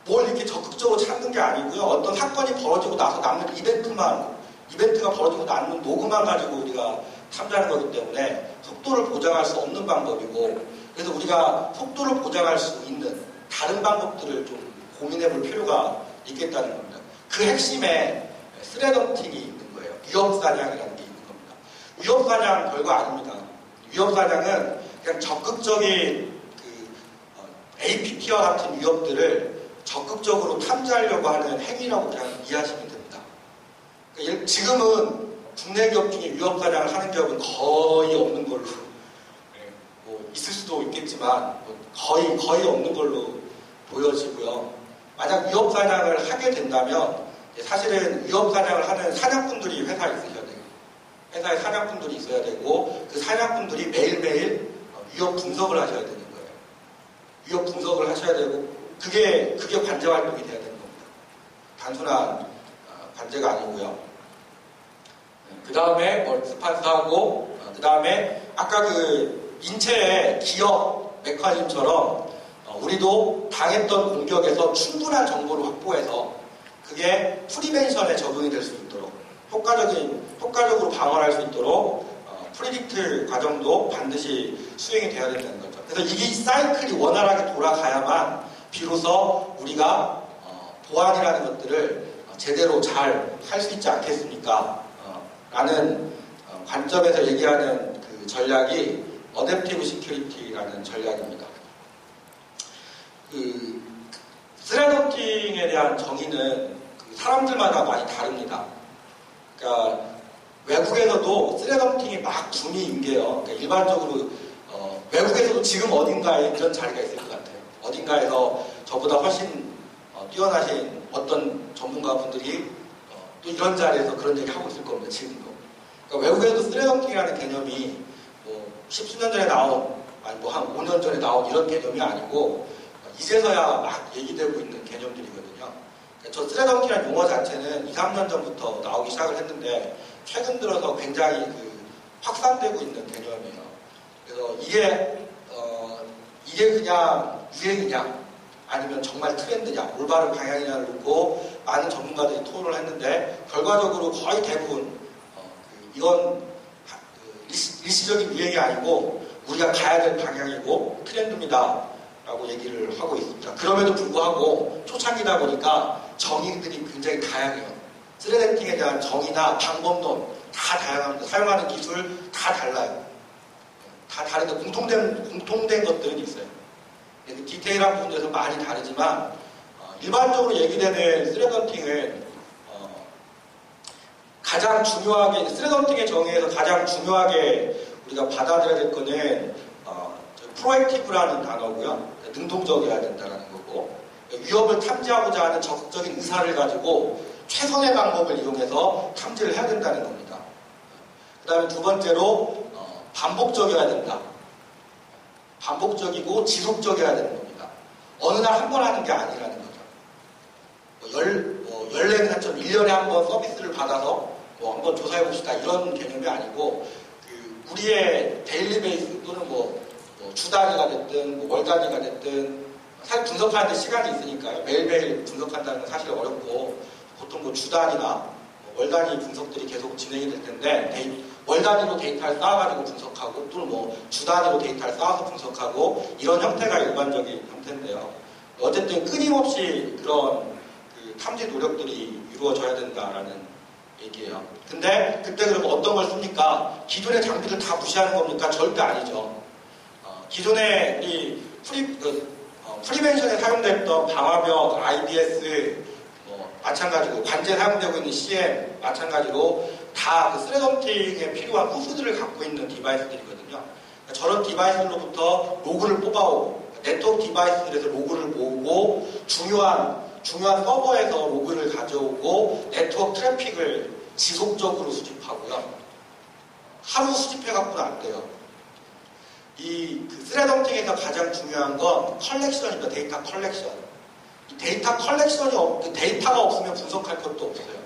뭘 이렇게 적극적으로 찾는 게 아니고요. 어떤 사건이 벌어지고 나서 남는 이벤트가 벌어지고 남는 로그만 가지고 우리가 탐지하는 거기 때문에 속도를 보장할 수 없는 방법이고, 그래서 우리가 속도를 보장할 수 있는 다른 방법들을 좀 고민해 볼 필요가 있겠다는 겁니다. 그 핵심에 스레던팅이 있는 거예요. 위협사냥이라는 게 있는 겁니다. 위협사냥 별거 아닙니다. 위협사냥은 그냥 적극적인 APT와 같은 위협들을 적극적으로 탐지하려고 하는 행위라고 그냥 이해하시면 됩니다. 그러니까 지금은 국내 기업 중에 위협사냥을 하는 기업은 거의 없는 걸로, 뭐 있을 수도 있겠지만 거의 없는 걸로 보여지고요. 만약 위협사냥을 하게 된다면 사실은 위협사냥을 하는 사냥꾼들이 회사에 있으셔야 돼요. 회사에 사냥꾼들이 있어야 되고 그 사냥꾼들이 매일매일 위협 분석을 하셔야 되는 거예요. 위협 분석을 하셔야 되고 그게 관제 활동이 돼야 되는 겁니다. 단순한 관제가 아니고요. 그 다음에 스판스하고 그 다음에 아까 그 인체의 기억 메커니즘처럼 우리도 당했던 공격에서 충분한 정보를 확보해서 그게 프리벤션에 적용이 될 수 있도록 효과적으로 방어할 수 있도록 프리딕트 과정도 반드시 수행이 돼야 된다는 거죠. 그래서 이 사이클이 원활하게 돌아가야만 비로소 우리가 보안이라는 것들을 제대로 잘 할 수 있지 않겠습니까? 라는 관점에서 얘기하는 그 전략이 어댑티브 시큐리티라는 전략입니다. 그 스레던팅에 대한 정의는 사람들마다 많이 다릅니다. 그러니까 외국에서도 스레던팅이 막 붐이 인게요. 그러니까 일반적으로 외국에서도 지금 어딘가에 이런 자리가 있을 것 같아요. 어딘가에서 저보다 훨씬 뛰어나신 어떤 전문가분들이 또 이런 자리에서 그런 얘기 하고 있을 겁니다. 지금도. 그러니까 외국에서도 스레던팅이라는 개념이 뭐 10수년 전에 나온, 아니 뭐 한 5년 전에 나온 이런 개념이 아니고 이제서야 막 얘기되고 있는 개념들이거든요. 그러니까 저 스레던팅이라는 용어 자체는 2, 3년 전부터 나오기 시작을 했는데 최근 들어서 굉장히 확산되고 있는 개념이에요. 그래서 이게 그냥 유행이냐 아니면 정말 트렌드냐 올바른 방향이냐를 놓고 많은 전문가들이 토론을 했는데 결과적으로 거의 대부분 이건 일시적인 유행이 아니고 우리가 가야 될 방향이고 트렌드입니다 라고 얘기를 하고 있습니다. 그럼에도 불구하고 초창기다 보니까 정의들이 굉장히 다양해요. 스레던팅에 대한 정의나 방법론 다 다양합니다. 사용하는 기술 다 달라요. 다 다른데 공통된 것들은 있어요. 디테일한 부분에서 많이 다르지만 일반적으로 얘기되는 스레던팅은 가장 중요하게 스레던팅의 정의에서 가장 중요하게 우리가 받아들여야 될 거는 프로액티브라는 단어고요. 능동적이어야 된다는 거고 위협을 탐지하고자 하는 적극적인 의사를 가지고 최선의 방법을 이용해서 탐지를 해야 된다는 겁니다. 그 다음에 두 번째로 반복적이어야 된다. 반복적이고 지속적이어야 되는 겁니다. 어느 날 한 번 하는 게 아니라는 거죠. 연례는 한점 1년에 한 번 서비스를 받아서 한번 조사해봅시다. 이런 개념이 아니고 우리의 데일리 베이스 또는 주 단위가 됐든 월 단위가 됐든 사실 분석하는 데 시간이 있으니까요. 매일매일 분석한다는 건 사실 어렵고 보통 주 단위나 월 단위 분석들이 계속 진행이 될 텐데 월 단위로 데이터를 쌓아가지고 분석하고 또는 주 단위로 데이터를 쌓아서 분석하고 이런 형태가 일반적인 형태인데요. 어쨌든 끊임없이 그런 탐지 노력들이 이루어져야 된다라는 얘기예요. 근데 그때 그러면 어떤 걸 씁니까? 기존의 장비를 다 무시하는 겁니까? 절대 아니죠. 기존의 프리벤션에 사용됐던 방화벽, IDS, 마찬가지로 관제에 사용되고 있는 CM 마찬가지로 다 그 스레덤팅에 필요한 후수들을 갖고 있는 디바이스들이거든요. 그러니까 저런 디바이스로부터 로그를 뽑아오고 네트워크 디바이스들에서 로그를 모으고 중요한 서버에서 로그를 가져오고 네트워크 트래픽을 지속적으로 수집하고요. 하루 수집해갖고는 안 돼요. 그 스레덤팅에서 가장 중요한 건 컬렉션입니다. 데이터 컬렉션. 이 데이터 컬렉션이 데이터가 없으면 분석할 것도 없어요.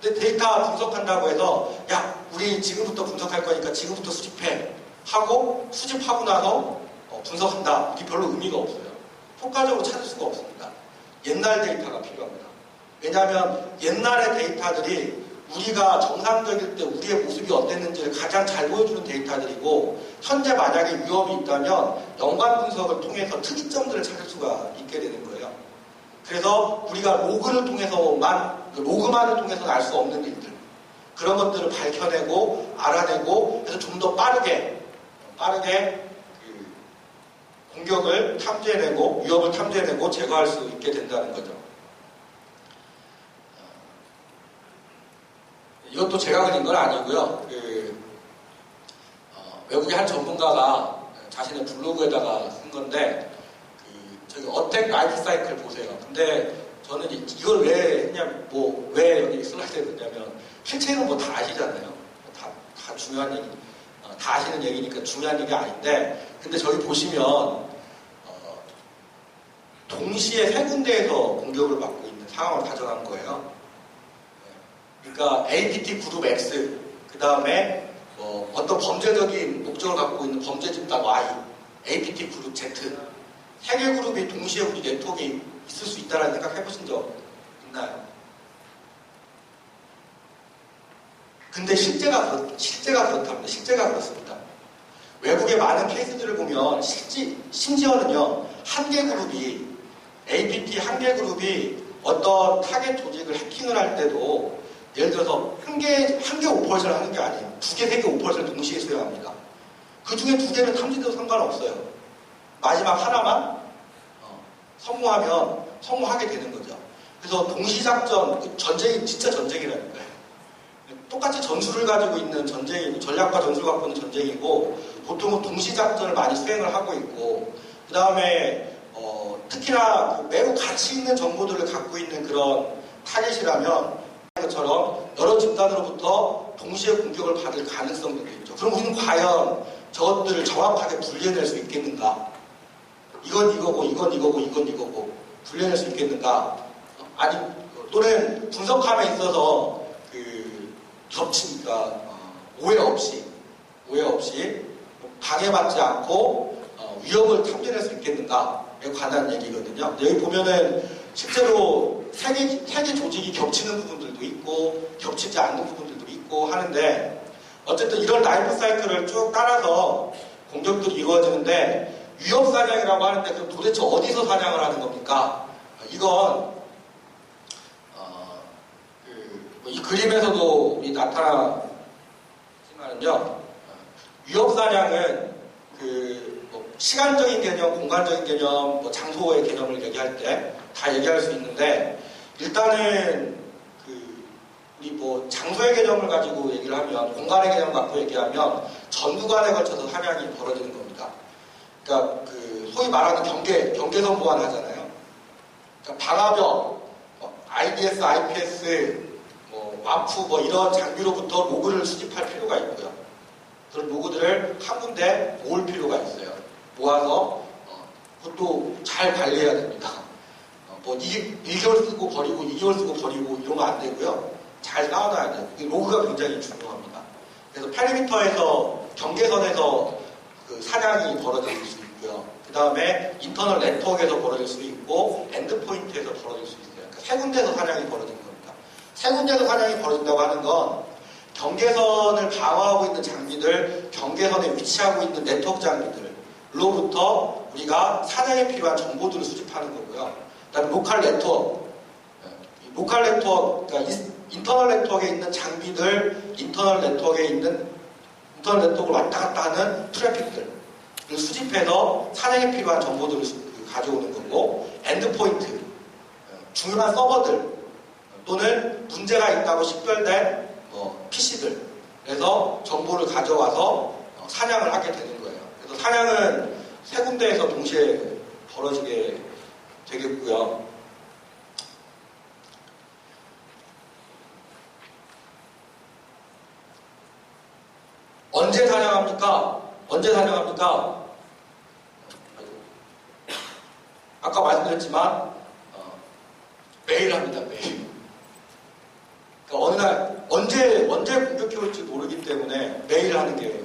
근데 데이터 분석한다고 해서 야 우리 지금부터 분석할 거니까 지금부터 수집해 하고 수집하고 나서 분석한다. 이게 별로 의미가 없어요. 효과적으로 찾을 수가 없습니다. 옛날 데이터가 필요합니다. 왜냐하면 옛날의 데이터들이 우리가 정상적일 때 우리의 모습이 어땠는지를 가장 잘 보여주는 데이터들이고 현재 만약에 위험이 있다면 연관 분석을 통해서 특이점들을 찾을 수가 있게 되는 거예요. 그래서 우리가 로그만을 통해서는 알 수 없는 일들 그런 것들을 밝혀내고 알아내고 그래서 좀 더 빠르게 그 공격을 탐지해내고 위험을 탐지해내고 제거할 수 있게 된다는 거죠. 이것도 제가 그린 건 아니고요. 외국의 한 전문가가 자신의 블로그에다가 쓴 건데 저기 어택 라이프 사이클 보세요. 근데 저는 이걸 왜 했냐, 왜 여기 슬라이드에 넣냐면 실체는 다 아시잖아요. 다 중요한 얘기, 다 아시는 얘기니까 중요한 얘기 아닌데, 근데 저기 보시면 동시에 세 군데에서 공격을 받고 있는 상황을 가져간 거예요. 그러니까 APT 그룹 X, 그 다음에 어떤 범죄적인 목적을 갖고 있는 범죄 집단 Y, APT 그룹 Z. 세 개 그룹이 동시에 우리 네트워크에 있을 수 있다는 생각 해보신 적 있나요? 근데 실제가 그렇답니다. 실제가 그렇습니다. 외국의 많은 케이스들을 보면 심지어는요, 한 개 그룹이 APT 한 개 그룹이 어떤 타겟 조직을 해킹을 할 때도 예를 들어서 한 개 오퍼레이션을 하는 게 아니에요. 두 개, 세 개 오퍼레이션을 동시에 수행합니다. 그 중에 두 개는 탐지돼도 상관없어요. 마지막 하나만 성공하게 되는 거죠. 그래서 동시작전, 전쟁이 진짜 전쟁이라는 거예요. 똑같이 전술을 가지고 있는 전쟁이고 전략과 전술을 갖고 있는 전쟁이고 보통은 동시작전을 많이 수행을 하고 있고 그 다음에 특히나 매우 가치 있는 정보들을 갖고 있는 그런 타겟이라면 것처럼 여러 집단으로부터 동시에 공격을 받을 가능성도 있죠. 그럼 우리는 과연 저것들을 정확하게 분리해낼 수 있겠는가? 이건 이거고 이건 이거고 이건 이거고 분리해낼 수 있겠는가? 아니 또는 분석함에 있어서 겹치니까 오해 없이 방해받지 않고 위협을 탐지할 수 있겠는가에 관한 얘기거든요. 여기 보면은 실제로 세 개 조직이 겹치는 부분들도 있고 겹치지 않는 부분들도 있고 하는데 어쨌든 이런 라이프 사이클을 쭉 따라서 공격들이 이루어지는데 위협 사냥이라고 하는데 그럼 도대체 어디서 사냥을 하는 겁니까? 이건 이 그림에서도 나타나지만요, 위협 사냥은 시간적인 개념, 공간적인 개념, 장소의 개념을 얘기할 때 다 얘기할 수 있는데 일단은 우리 장소의 개념을 가지고 얘기를 하면 공간의 개념을 갖고 얘기하면 전 구간에 걸쳐서 사냥이 벌어지는 겁니다. 그러니까 소위 말하는 경계선 보완하잖아요. 그러니까 방화벽, IDS, IPS, 와프 이런 장비로부터 로그를 수집할 필요가 있고요. 그런 로그들을 한 군데 모을 필요가 있어요. 모아서 그것도 잘 관리해야 됩니다. 1개월 쓰고 버리고 2개월 쓰고 버리고 이러면 안 되고요. 잘 쌓아놔야 돼요. 로그가 굉장히 중요합니다. 그래서 페리미터에서 경계선에서 사냥이 벌어질 수 있고요. 그 다음에 인터널 네트워크에서 벌어질 수 있고 엔드포인트에서 벌어질 수 있어요. 그러니까 세 군데에서 사냥이 벌어지는 겁니다. 세 군데에서 사냥이 벌어진다고 하는 건 경계선을 방어하고 있는 장비들, 경계선에 위치하고 있는 네트워크 장비들로부터 우리가 사냥에 필요한 정보들을 수집하는 거고요. 그다음에 로컬 네트워크, 그러니까 인터널 네트워크에 있는 장비들, 인터널 네트워크를 왔다 갔다 하는 트래픽들을 수집해서 사냥에 필요한 정보들을 가져오는 거고, 엔드포인트, 중요한 서버들 또는 문제가 있다고 식별된 PC들에서 정보를 가져와서 사냥을 하게 되는 거예요. 그래서 사냥은 세 군데에서 동시에 벌어지게 되겠고요. 언제 사냥합니까? 언제 사냥합니까? 아까 말씀드렸지만 매일 합니다. 매일. 그러니까 어느 날 언제 공격해 올지 모르기 때문에 매일 하는 게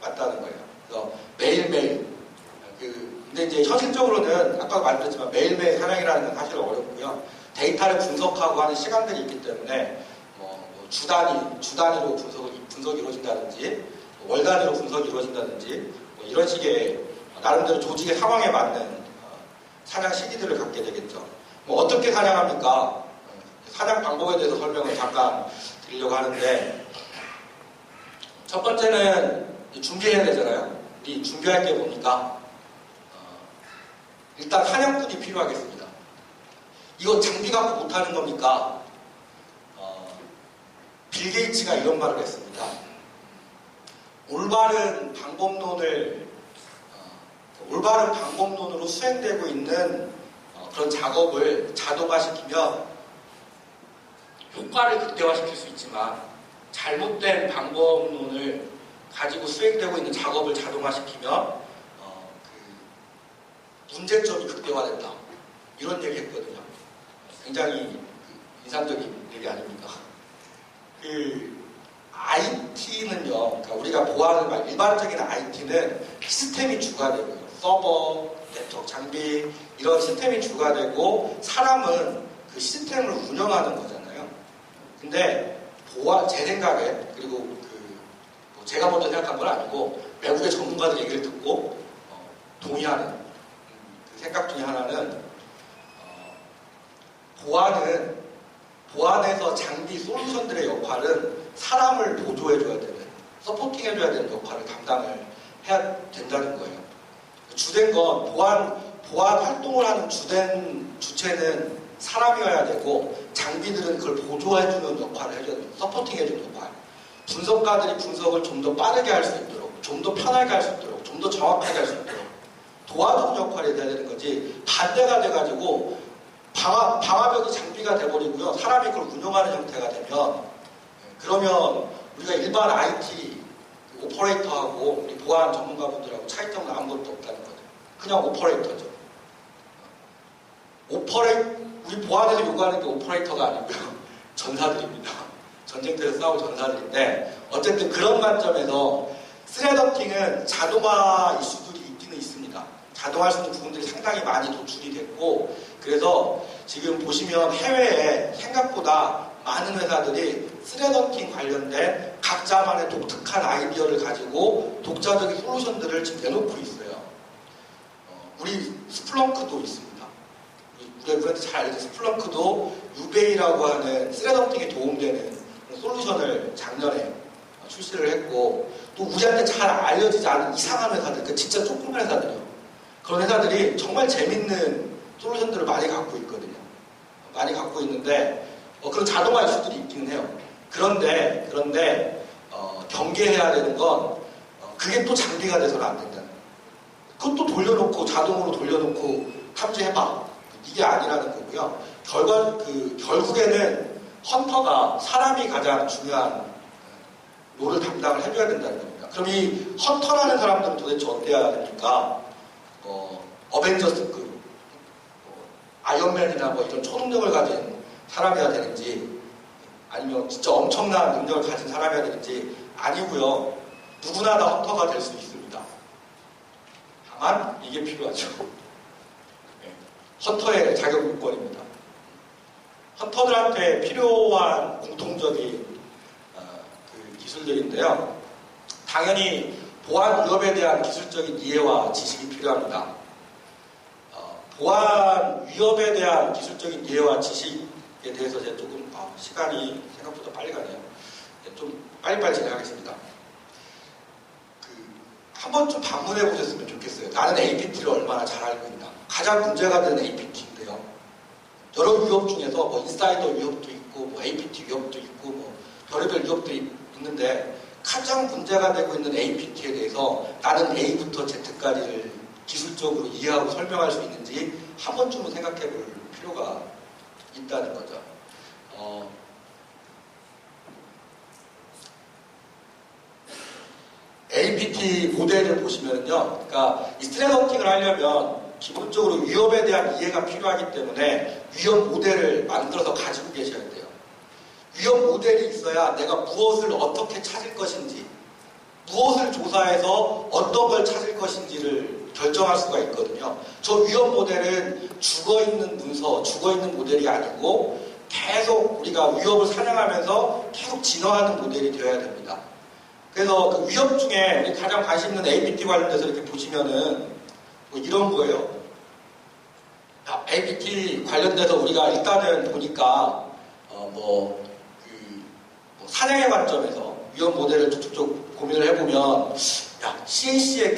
맞다는 거예요. 그래서 매일매일. 근데 이제 현실적으로는 아까 말씀드렸지만 매일매일 사냥이라는 건 사실 어렵고요. 데이터를 분석하고 하는 시간들이 있기 때문에 주 단위로 분석이 이루어진다든지 월 단위로 분석이 이루어진다든지 이런 식의 나름대로 조직의 상황에 맞는 사냥 시기들을 갖게 되겠죠. 어떻게 사냥합니까? 사냥 방법에 대해서 설명을 잠깐 드리려고 하는데, 첫 번째는 준비해야 되잖아요. 우리 준비할 게 뭡니까? 일단 사냥꾼이 필요하겠습니다. 이거 장비 갖고 못하는 겁니까? 빌 게이츠가 이런 말을 했습니다. 올바른 방법론으로 수행되고 있는 그런 작업을 자동화시키면 효과를 극대화시킬 수 있지만, 잘못된 방법론을 가지고 수행되고 있는 작업을 자동화시키면 문제점이 극대화된다. 이런 얘기 했거든요. 굉장히 인상적인 얘기 아닙니까? IT는요, 그러니까 우리가 보아하는 일반적인 IT는 시스템이 주가 되고요. 서버, 네트워크 장비, 이런 시스템이 주가 되고, 사람은 그 시스템을 운영하는 거잖아요. 근데 제 생각에, 그리고 제가 먼저 생각한 건 아니고, 외국의 전문가들 얘기를 듣고 동의하는 그 생각 중에 하나는, 보안에서 장비 솔루션들의 역할은 사람을 보조해줘야 되는, 서포팅해줘야 되는 역할을 담당을 해야 된다는 거예요. 주된 건 보안 활동을 하는 주체는 사람이어야 되고, 장비들은 그걸 보조해주는 역할을 해줘야 돼요. 서포팅해주는 역할. 분석가들이 분석을 좀 더 빠르게 할 수 있도록, 좀 더 편하게 할 수 있도록, 좀 더 정확하게 할 수 있도록 도와주는 역할이 돼야 되는 거지, 반대가 돼가지고 방화벽이 장비가 돼버리고요. 사람이 그걸 운영하는 형태가 되면, 그러면 우리가 일반 IT 오퍼레이터하고 우리 보안 전문가분들하고 차이점은 아무것도 없다는 거죠. 그냥 오퍼레이터죠. 우리 보안에서 요구하는 게 오퍼레이터가 아니고요. 전사들입니다. 전쟁터에서 싸울 전사들인데, 어쨌든 그런 관점에서 스레더팅은 자동화 이슈들이 있기는 있습니다. 자동화할 수 있는 부분들이 상당히 많이 도출이 됐고, 그래서 지금 보시면 해외에 생각보다 많은 회사들이 스레더팅 관련된 각자만의 독특한 아이디어를 가지고 독자적인 솔루션들을 지금 내놓고 있어요. 우리 스플렁크도 있습니다. 우리한테 잘 알려진 스플렁크도 유베이라고 하는 스레더팅에 도움되는 솔루션을 작년에 출시를 했고, 또 우리한테 잘 알려지지 않은 이상한 회사들, 그러니까 진짜 조그만 회사들이요. 그런 회사들이 정말 재밌는 솔루션들을 많이 갖고 있거든요. 많이 갖고 있는데 그런 자동화 이슈들이 있기는 해요. 그런데 경계해야 되는 건 그게 또 장비가 돼서는 안 된다는 거예요. 그것도 돌려놓고 자동으로 돌려놓고 탐지해봐, 이게 아니라는 거고요. 결국에는 헌터가 사람이 가장 중요한 롤을 담당을 해줘야 된다는 겁니다. 그럼 이 헌터라는 사람들은 도대체 어때야 됩니까? 어벤져스급, 아이언맨이나 이런 초능력을 가진 사람이어야 되는지, 아니면 진짜 엄청난 능력을 가진 사람이어야 되는지 아니고요. 누구나 다 헌터가 될 수 있습니다. 다만 이게 필요하죠. 헌터의 자격 요건입니다. 헌터들한테 필요한 공통적인 기술들인데요. 당연히 보안 위협에 대한 기술적인 이해와 지식이 필요합니다. 보안 위협에 대한 기술적인 이해와 지식에 대해서 제가 조금 시간이 생각보다 빨리 가네요. 좀 빨리빨리 진행하겠습니다. 한 번쯤 방문해 보셨으면 좋겠어요. 나는 APT를 얼마나 잘 알고 있나. 가장 문제가 되는 APT인데요. 여러 위협 중에서 뭐 인사이더 위협도 있고, 뭐 APT 위협도 있고, 뭐 별의별 위협도 있는데 가장 문제가 되고 있는 APT에 대해서 나는 A부터 Z까지를 기술적으로 이해하고 설명할 수 있는지 한 번쯤은 생각해 볼 필요가 있다는 거죠. APT 모델을 보시면요. 그러니까 이 스트레스 헌팅을 하려면 기본적으로 위협에 대한 이해가 필요하기 때문에 위협 모델을 만들어서 가지고 계셔야 돼요. 위협 모델이 있어야 내가 무엇을 어떻게 찾을 것인지, 무엇을 조사해서 어떤 걸 찾을 것인지를 결정할 수가 있거든요. 저 위협 모델은 죽어있는 문서, 죽어있는 모델이 아니고 계속 우리가 위협을 사냥하면서 계속 진화하는 모델이 되어야 됩니다. 그래서 그 위협 중에 우리 가장 관심 있는 APT 관련돼서 이렇게 보시면은 뭐 이런 거예요. APT 관련돼서 우리가 일단은 보니까 사냥의 관점에서 위협 모델을 쭉쭉쭉 고민을 해보면 CNC의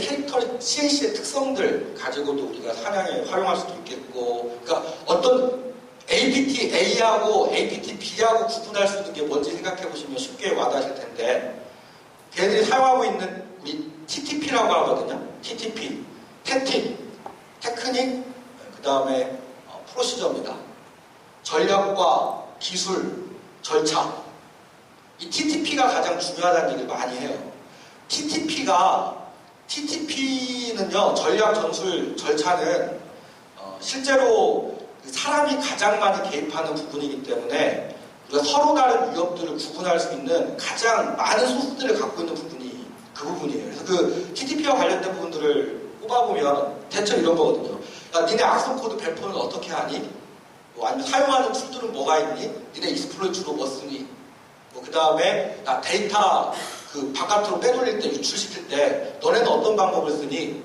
CNC의 특성들 가지고도 우리가 사냥에 활용할 수도 있겠고, 그러니까 어떤 APT A하고 APT B하고 구분할 수 있는 게 뭔지 생각해 보시면 쉽게 와닿으실 텐데, 걔들이 사용하고 있는 우리 TTP라고 하거든요. TTP, 테크닉, 그 다음에 프로시저입니다. 전략과 기술, 절차. 이 TTP가 가장 중요하다는 얘기를 많이 해요. TTP는요, 전략, 전술, 절차는 실제로 사람이 가장 많이 개입하는 부분이기 때문에 우리가 서로 다른 위협들을 구분할 수 있는 가장 많은 소스들을 갖고 있는 부분이 그 부분이에요. 그래서 그 TTP와 관련된 부분들을 꼽아보면 대체 이런 거거든요. 야, 니네 악성 코드 배포는 어떻게 하니? 아니면 사용하는 툴들은 뭐가 있니? 니네 익스플로이 주로 뭐 쓰니? 그 다음에 데이터 그 바깥으로 빼돌릴 때, 유출시킬 때 너네는 어떤 방법을 쓰니?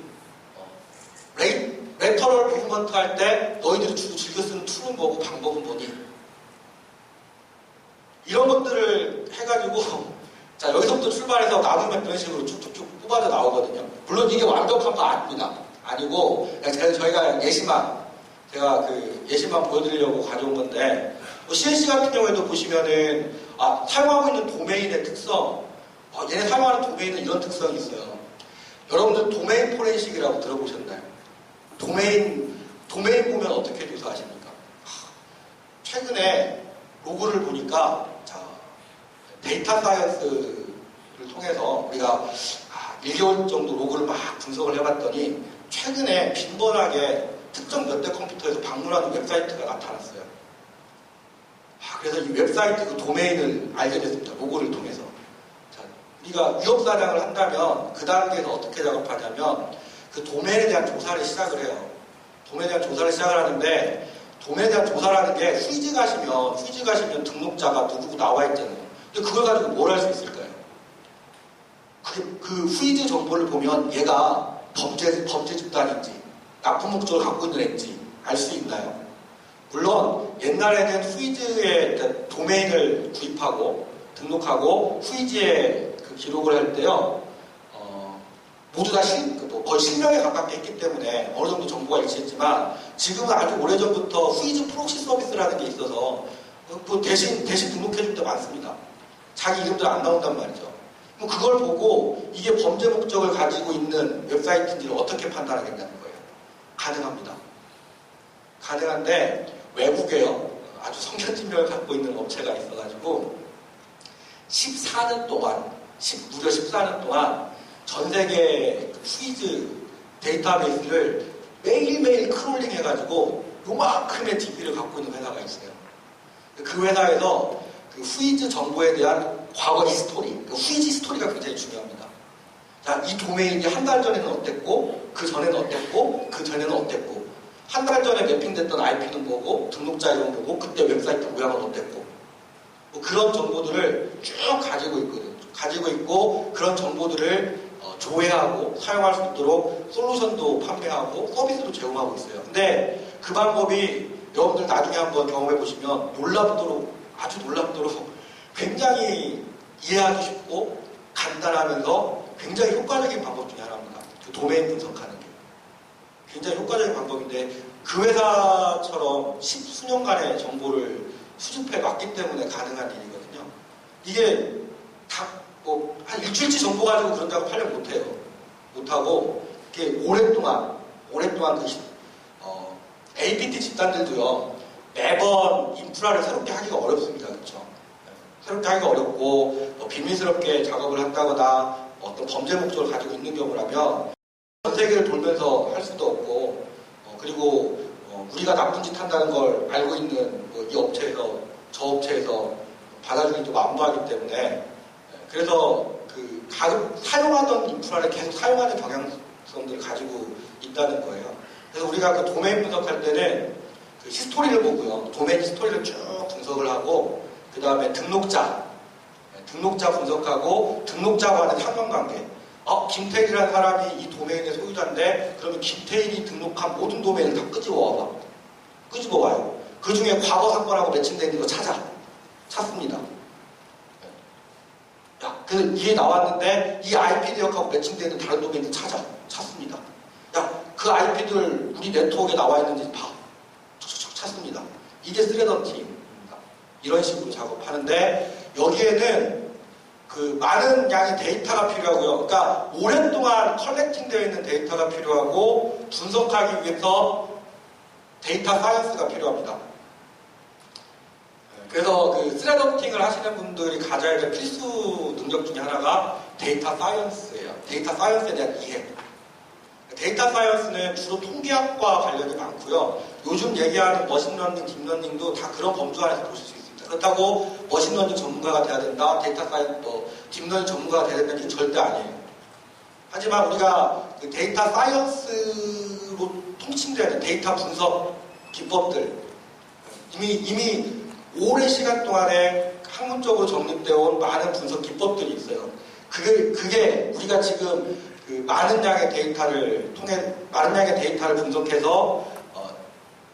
레터럴 무브먼트 할 때 너희들이 주로 즐겨 쓰는 툴은 뭐고 방법은 뭐니? 이런 것들을 해가지고 자, 여기서부터 출발해서 나누면 그런 식으로 쭉쭉쭉 뽑아져 나오거든요. 물론 이게 완벽한 거 아닙니다. 아니고 저희가 제가 그 예시만 보여드리려고 가져온 건데, CNC 같은 경우에도 보시면은 사용하고 있는 도메인의 특성, 얘네 사용하는 도메인은 이런 특성이 있어요. 여러분들 도메인 포렌식이라고 들어보셨나요? 도메인 보면 어떻게 조사하십니까? 최근에 로그를 보니까 데이터 사이언스를 통해서 우리가 1개월 정도 로그를 막 분석을 해봤더니 최근에 빈번하게 특정 몇 대 컴퓨터에서 방문하는 웹사이트가 나타났어요. 그래서 이 웹사이트 그 도메인을 알게 됐습니다. 로고를 통해서. 우리가 위협 사냥을 한다면 그 단계에서 어떻게 작업하냐면 그 도메인에 대한 조사를 시작을 해요. 도메인에 대한 조사를 시작을 하는데, 도메인에 대한 조사라는 게 후이즈 가시면 등록자가 누구고 나와 있잖아요. 근데 그걸 가지고 뭘 할 수 있을까요? 그 후이즈 정보를 보면 얘가 범죄 집단인지 나쁜 목적을 갖고 있는 애인지 알 수 있나요? 물론 옛날에는 후이즈의 도메인을 구입하고 등록하고 후이즈에 그 기록을 할 때요, 모두 다 거의 실명에 가깝게 했기 때문에 어느 정도 정보가 일치했지만, 지금은 아주 오래전부터 후이즈 프록시 서비스라는 게 있어서 대신 등록해줄 때 많습니다. 자기 이름들 안 나온단 말이죠. 그럼 그걸 보고 이게 범죄 목적을 가지고 있는 웹사이트인지를 어떻게 판단하겠다는 거예요. 가능합니다. 가능한데 외국에요, 아주 성견진명을 갖고 있는 업체가 있어가지고 14년 동안, 무려 14년 동안 전 세계 후이즈 데이터베이스를 매일매일 크롤링 해가지고 요만큼의 DB를 갖고 있는 회사가 있어요. 그 회사에서 그 후이즈 정보에 대한 과거 히스토리, 그 후이즈 히스토리가 굉장히 중요합니다. 자, 이 도메인이 한 달 전에는 어땠고, 그 전에는 어땠고, 그 전에는 어땠고, 한 달 전에 매핑됐던 IP는 뭐고, 등록자 이름 뭐고, 그때 웹사이트 모양은 어땠고, 뭐 그런 정보들을 쭉 가지고 있거든요. 가지고 있고, 그런 정보들을 조회하고 사용할 수 있도록 솔루션도 판매하고 서비스도 제공하고 있어요. 근데 그 방법이 여러분들 나중에 한번 경험해 보시면 아주 놀랍도록 굉장히 이해하기 쉽고 간단하면서 굉장히 효과적인 방법 중에 하나입니다. 도메인 분석하는 게 굉장히 효과적인 방법인데 그 회사처럼 십수년간의 정보를 수집해 왔기 때문에 가능한 일이거든요. 이게 다 뭐 한 일주일치 정보 가지고 그런다고 팔려 못해요. 못하고 이렇게 오랫동안 APT 집단들도요 매번 인프라를 새롭게 하기가 어렵습니다. 그렇죠? 새롭게 하기가 어렵고 비밀스럽게 작업을 한다거나 어떤 범죄 목적을 가지고 있는 경우라면 전 세계를 돌면서 할 수도 없고 그리고 우리가 나쁜 짓 한다는 걸 알고 있는 이 업체에서 저 업체에서 받아주기도 만무하기 때문에 그래서 그 사용하던 인프라를 계속 사용하는 경향성들을 가지고 있다는 거예요. 그래서 우리가 그 도메인 분석할 때는 그 히스토리를 보고요. 도메인 히스토리를 쭉 분석을 하고 그 다음에 등록자 분석하고 등록자와의 상관관계. 김태일이라는 사람이 이 도메인의 소유자인데 그러면 김태일이 등록한 모든 도메인을 다 끄집어 와요. 그 중에 과거 사건하고 매칭되어 있는 거 찾습니다. 그래서 이게 나왔는데 이 IP 대역하고 매칭되어 있는 다른 도메인을 찾습니다. 그 IP들 우리 네트워크에 나와 있는지 봐. 촉촉 찾습니다. 이게 스레던팅입니다. 이런 식으로 작업하는데 여기에는 그 많은 양의 데이터가 필요하고요. 그러니까 오랫동안 컬렉팅 되어 있는 데이터가 필요하고 분석하기 위해서 데이터 사이언스가 필요합니다. 그래서 그 스레던팅을 하시는 분들이 가져야 될 필수 능력 중에 하나가 데이터 사이언스예요. 데이터 사이언스에 대한 이해. 데이터 사이언스는 주로 통계학과 관련이 많고요. 요즘 얘기하는 머신러닝, 딥러닝도 다 그런 범주 안에서 보실 수 있습니다. 그렇다고 머신러닝 전문가가 돼야 된다, 데이터 사이언스, 딥러닝 전문가가 돼야 된다는 게 절대 아니에요. 하지만 우리가 그 데이터 사이언스로 통칭되는 데이터 분석 기법들 이미 오랜 시간 동안에 학문적으로 정립되어 온 많은 분석 기법들이 있어요. 그게 우리가 지금 그 많은 양의 데이터를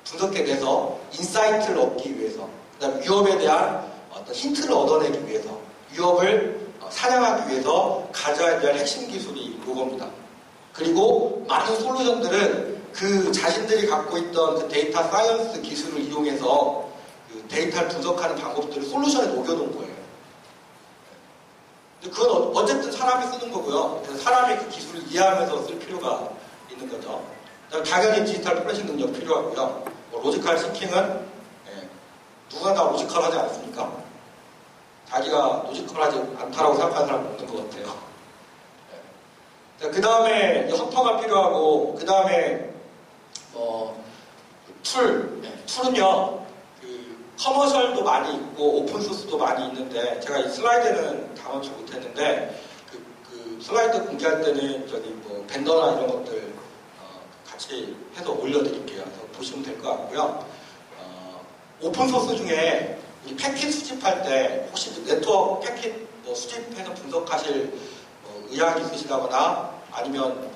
분석해내서 인사이트를 얻기 위해서, 그다음 위협에 대한 어떤 힌트를 얻어내기 위해서, 위협을 사냥하기 위해서 가져야 될 핵심 기술이 이겁니다. 그리고 많은 솔루션들은 그 자신들이 갖고 있던 그 데이터 사이언스 기술을 이용해서 그 데이터를 분석하는 방법들을 솔루션에 녹여놓은 거예요. 그건 어쨌든 사람이 쓰는 거고요. 그래서 사람이 그 기술을 이해하면서 쓸 필요가 있는 거죠. 당연히 디지털 플래싱 능력 필요하고요. 로지컬 싱킹은 누가 다 로지컬하지 않습니까? 자기가 로지컬하지 않다라고 생각하는 사람 없는 것 같아요. 그 다음에 헌터가 필요하고 그 다음에 툴은요. 커머셜도 많이 있고 오픈소스도 많이 있는데 제가 이 슬라이드는 담아주지 못했는데 그 슬라이드 공개할 때는 벤더나 이런 것들 같이 해서 올려드릴게요. 그래서 보시면 될 것 같고요. 오픈소스 중에 이 패킷 수집할 때 혹시 네트워크 패킷 수집해서 분석하실 의향이 있으시다거나 아니면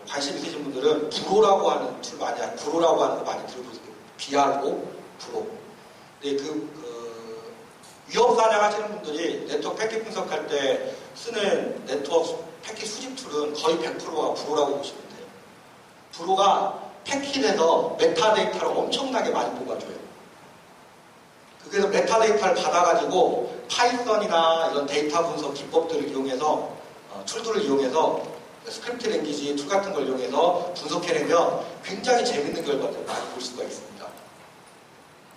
관심 있으신 분들은 브로라고 하는 툴 브로라고 하는 거 많이 들어보세요. BRO, 브로. 위협 사냥 하시는 분들이 네트워크 패킷 분석할 때 쓰는 네트워크 패킷 수집 툴은 거의 100%가 브로라고 보시면 돼요. 브로가 패킷에서 메타데이터를 엄청나게 많이 뽑아줘요. 그래서 메타데이터를 받아가지고 파이썬이나 이런 데이터 분석 기법들을 이용해서 툴들을 이용해서 스크립트 랭귀지 툴 같은 걸 이용해서 분석해내면 굉장히 재밌는 결과들을 많이 볼 수가 있습니다.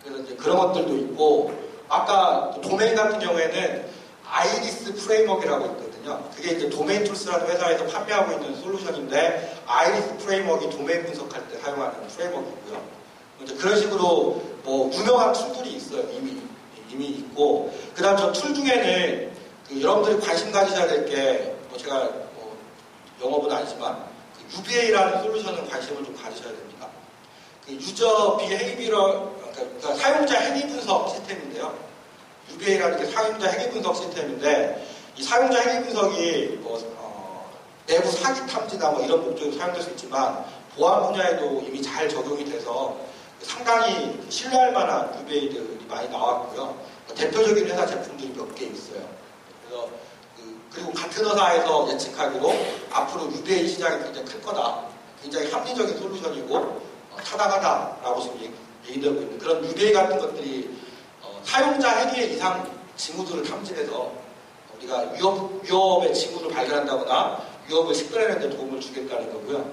그래서 이제 그런 것들도 있고 아까 도메인 같은 경우에는 아이리스 프레임워크라고 있거든요. 그게 이제 도메인 툴스라는 회사에서 판매하고 있는 솔루션인데 아이리스 프레임워크이 도메인 분석할 때 사용하는 프레임워크이고요. 이제 그런 식으로 유명한 툴들이 있어요. 이미 있고 그다음 저 툴 중에는 여러분들이 관심 가지셔야 될 게 제가 영업은 아니지만 UBA라는 솔루션은 관심을 좀 가지셔야 됩니다. 유저 비헤이비럴 그러니까 사용자 행위 분석 시스템인데요. UBA라는 게 사용자 행위 분석 시스템인데 이 사용자 행위 분석이 내부 사기 탐지나 이런 목적으로 사용될 수 있지만 보안 분야에도 이미 잘 적용이 돼서 상당히 신뢰할 만한 UBA들이 많이 나왔고요. 대표적인 회사 제품들이 몇 개 있어요. 그래서 그리고 같은 회사에서 예측하기로 앞으로 UBA 시장이 굉장히 클 거다. 굉장히 합리적인 솔루션이고 타당하다라고 지금 얘기되고 있는 그런 UBA 같은 것들이 사용자 행위의 이상 징후들을 탐지해서 우리가 위협의 징후를 발견한다거나 위협을 식별하는 데 도움을 주겠다는 거고요.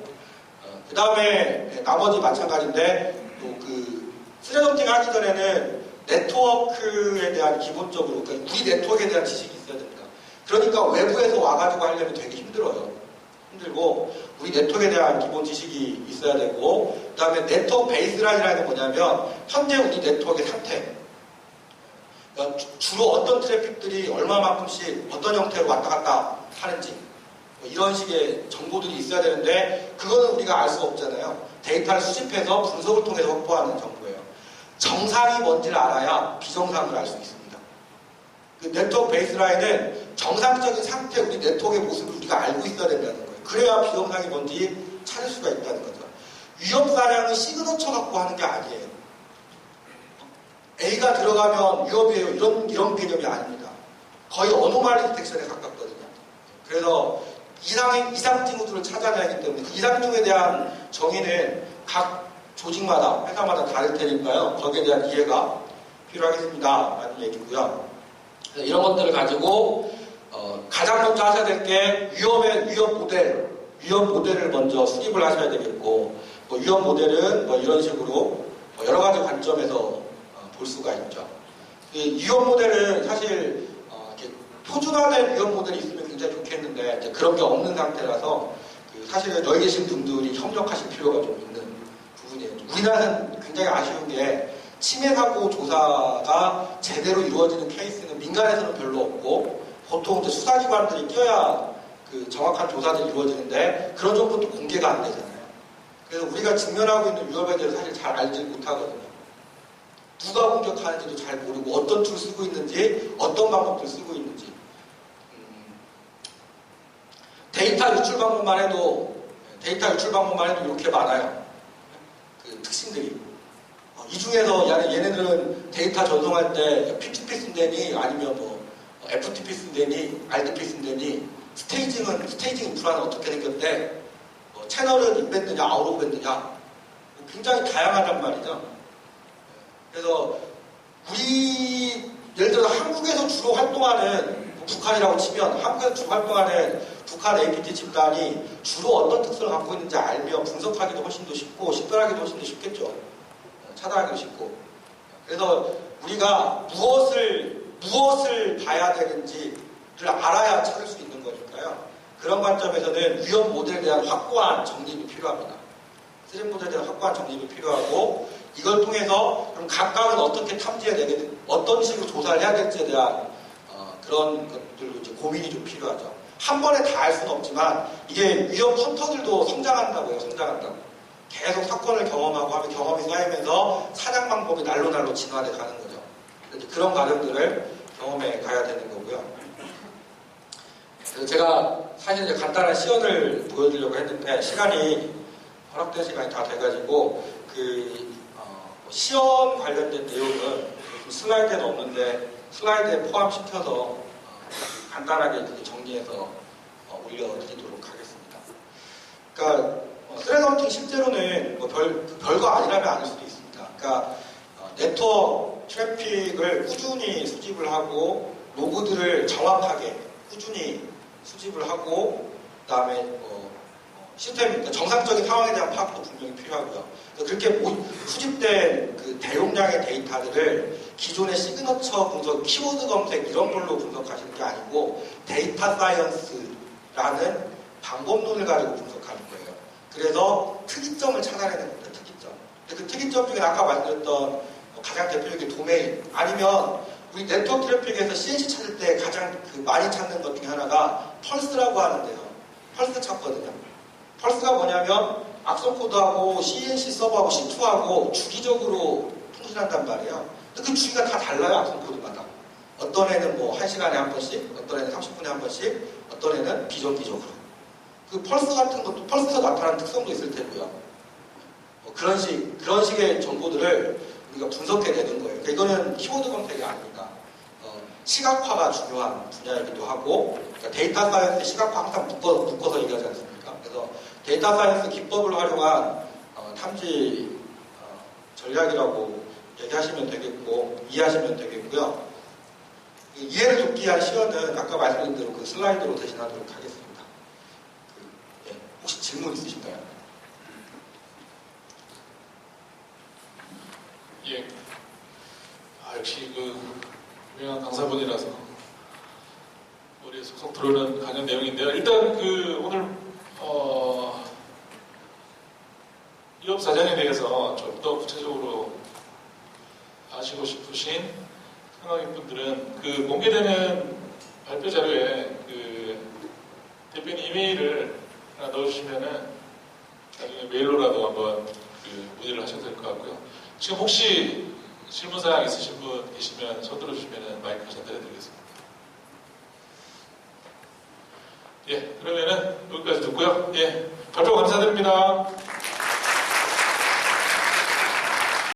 그 다음에 나머지 마찬가지인데 또 그 스레덤팅 하기 전에는 네트워크에 대한 기본적으로 그러니까 우리 네트워크에 대한 지식이 있어야 됩니다. 그러니까 외부에서 와가지고 하려면 되게 힘들어요. 힘들고 우리 네트워크에 대한 기본 지식이 있어야 되고 그 다음에 네트워크 베이스라인이라는 게 뭐냐면 현재 우리 네트워크의 상태 그러니까 주로 어떤 트래픽들이 얼마만큼씩 어떤 형태로 왔다 갔다 하는지 뭐 이런 식의 정보들이 있어야 되는데 그거는 우리가 알 수가 없잖아요. 데이터를 수집해서 분석을 통해서 확보하는 정보예요. 정상이 뭔지를 알아야 비정상을 알 수 있습니다. 그 네트워크 베이스라인은 정상적인 상태 우리 네트워크의 모습을 우리가 알고 있어야 된다는 거예요. 그래야 비정상이 뭔지 찾을 수가 있다는 거죠. 위험 사량은 시그너처 갖고 하는 게 아니에요. A가 들어가면 위협이에요. 이런 개념이 아닙니다. 거의 어노말리 디텍션에 가깝거든요. 그래서 이상 징후들을 찾아내야 하기 때문에 그 이상 징후에 대한 정의는 각 조직마다, 회사마다 다를 테니까요. 거기에 대한 이해가 필요하겠습니다. 라는 얘기고요. 이런 것들을 가지고 가장 먼저 하셔야 될 게 위협 모델을 먼저 수립을 하셔야 되겠고 뭐 위협 모델은 뭐 이런 식으로 여러 가지 관점에서 볼 수가 있죠. 위협 모델은 사실 이렇게 표준화된 위협 모델이 있으면 굉장히 좋겠는데 이제 그런 게 없는 상태라서 사실은 여기 계신 분들이 협력하실 필요가 좀 있는 부분이에요. 우리나라는 굉장히 아쉬운 게 침해 사고 조사가 제대로 이루어지는 케이스는 민간에서는 별로 없고 보통 이제 수사기관들이 끼어야 그 정확한 조사들이 이루어지는데 그런 정보도 공개가 안 되잖아요. 그래서 우리가 직면하고 있는 위협에 대해서 사실 잘 알지 못하거든요. 누가 공격하는지도 잘 모르고 어떤 툴 쓰고 있는지 어떤 방법들 쓰고 있는지 데이터 유출 방법만 해도 이렇게 많아요. 그 특징들이 이 중에서 얘네들은 데이터 전송할 때 PTP 쓴다니 아니면 뭐 FTP 쓴다니 RTP 쓴다니 스테이징 인프라는 어떻게 생겼대 뭐 채널은 인밴드냐 아웃 오브 밴드냐 굉장히 다양하단 말이죠. 그래서 예를 들어서 한국에서 주로 활동하는 북한이라고 치면 한국에서 주로 활동하는 북한 APT 집단이 주로 어떤 특성을 갖고 있는지 알면 분석하기도 훨씬 더 쉽고 식별하기도 훨씬 더 쉽겠죠. 차단하기도 쉽고. 그래서 우리가 무엇을 봐야 되는지를 알아야 찾을 수 있는 거니까요. 그런 관점에서는 위협 모델에 대한 확고한 정립이 필요합니다. 쓰레기 모델에 대한 확고한 정립이 필요하고 이걸 통해서 그럼 각각은 어떻게 탐지해야 되겠는지 어떤 식으로 조사를 해야 될지에 대한 그런 것들로 이제 고민이 좀 필요하죠. 한 번에 다 알 수는 없지만 이게 위협 헌터들도 성장한다고요. 계속 사건을 경험하고 하면 경험이 쌓이면서 사냥 방법이 날로 진화돼 가는 거죠. 그런 과정들을 경험해 가야 되는 거고요. 그래서 제가 사실 이제 간단한 시연을 보여드리려고 했는데 시간이 허락된 시간이 다 돼가지고 시연 관련된 내용은 슬라이드에는 없는데 슬라이드에 포함시켜서 간단하게 정리해서 올려드리도록 하겠습니다. 그러니까 스레덤팅 실제로는 뭐 별거 아니라면 아닐 수도 있습니다. 그러니까 네트워크 트래픽을 꾸준히 수집을 하고 로그들을 정확하게 꾸준히 수집을 하고 그다음에 시스템 그러니까 정상적인 상황에 대한 파악도 분명히 필요하고요. 그렇게 수집된 그 대용량의 데이터들을 기존의 시그너처 분석, 키워드 검색 이런 걸로 분석하시는 게 아니고 데이터 사이언스라는 방법론을 가지고 분석하는 거예요. 그래서 특이점을 찾아내는 겁니다. 특이점. 그 특이점 중에 아까 말씀드렸던 가장 대표적인 도메인 아니면 우리 네트워크 트래픽에서 CNC 찾을 때 가장 많이 찾는 것 중에 하나가 펄스라고 하는데요. 펄스 찾거든요. 펄스가 뭐냐면 악성 코드하고 CNC 서버하고 C2하고 주기적으로 통신한단 말이에요. 근데 그 주기가 다 달라요. 악성 코드마다. 어떤 애는 뭐 1시간에 한 번씩, 어떤 애는 30분에 한 번씩, 어떤 애는 비정기적으로. 그 펄스 같은 것도 펄스에서 나타나는 특성도 있을 테고요. 그런 식의 정보들을 우리가 분석해내는 거예요. 그러니까 이거는 키워드 검색이 아닙니다. 시각화가 중요한 분야이기도 하고, 그러니까 데이터 사이언스 시각화 항상 묶어서 얘기하지 않습니까? 그래서 데이터 사이언스 기법을 활용한 탐지 전략이라고 얘기하시면 되겠고, 이해하시면 되겠고요. 이해를 돕기 위한 시연은 아까 말씀드린 대로 그 슬라이드로 대신하도록 하겠습니다. 혹시 질문 있으신가요? 예. 역시 그 유명한 강사분이라서 머리에 속속 들어오는 강연 내용인데요. 일단 그 오늘 이업 사정에 대해서 좀 더 구체적으로 아시고 싶으신 상황인분들은 그 공개되는 발표 자료에 그 대표님 이메일을 하나 넣어주시면은 나중에 메일로라도 한번 그 문의를 하셔도 될 것 같고요. 지금 혹시 질문사항 있으신 분 계시면 손 들어주시면 마이크 전달해드리겠습니다. 예, 그러면은 여기까지 듣고요. 예, 발표 감사드립니다.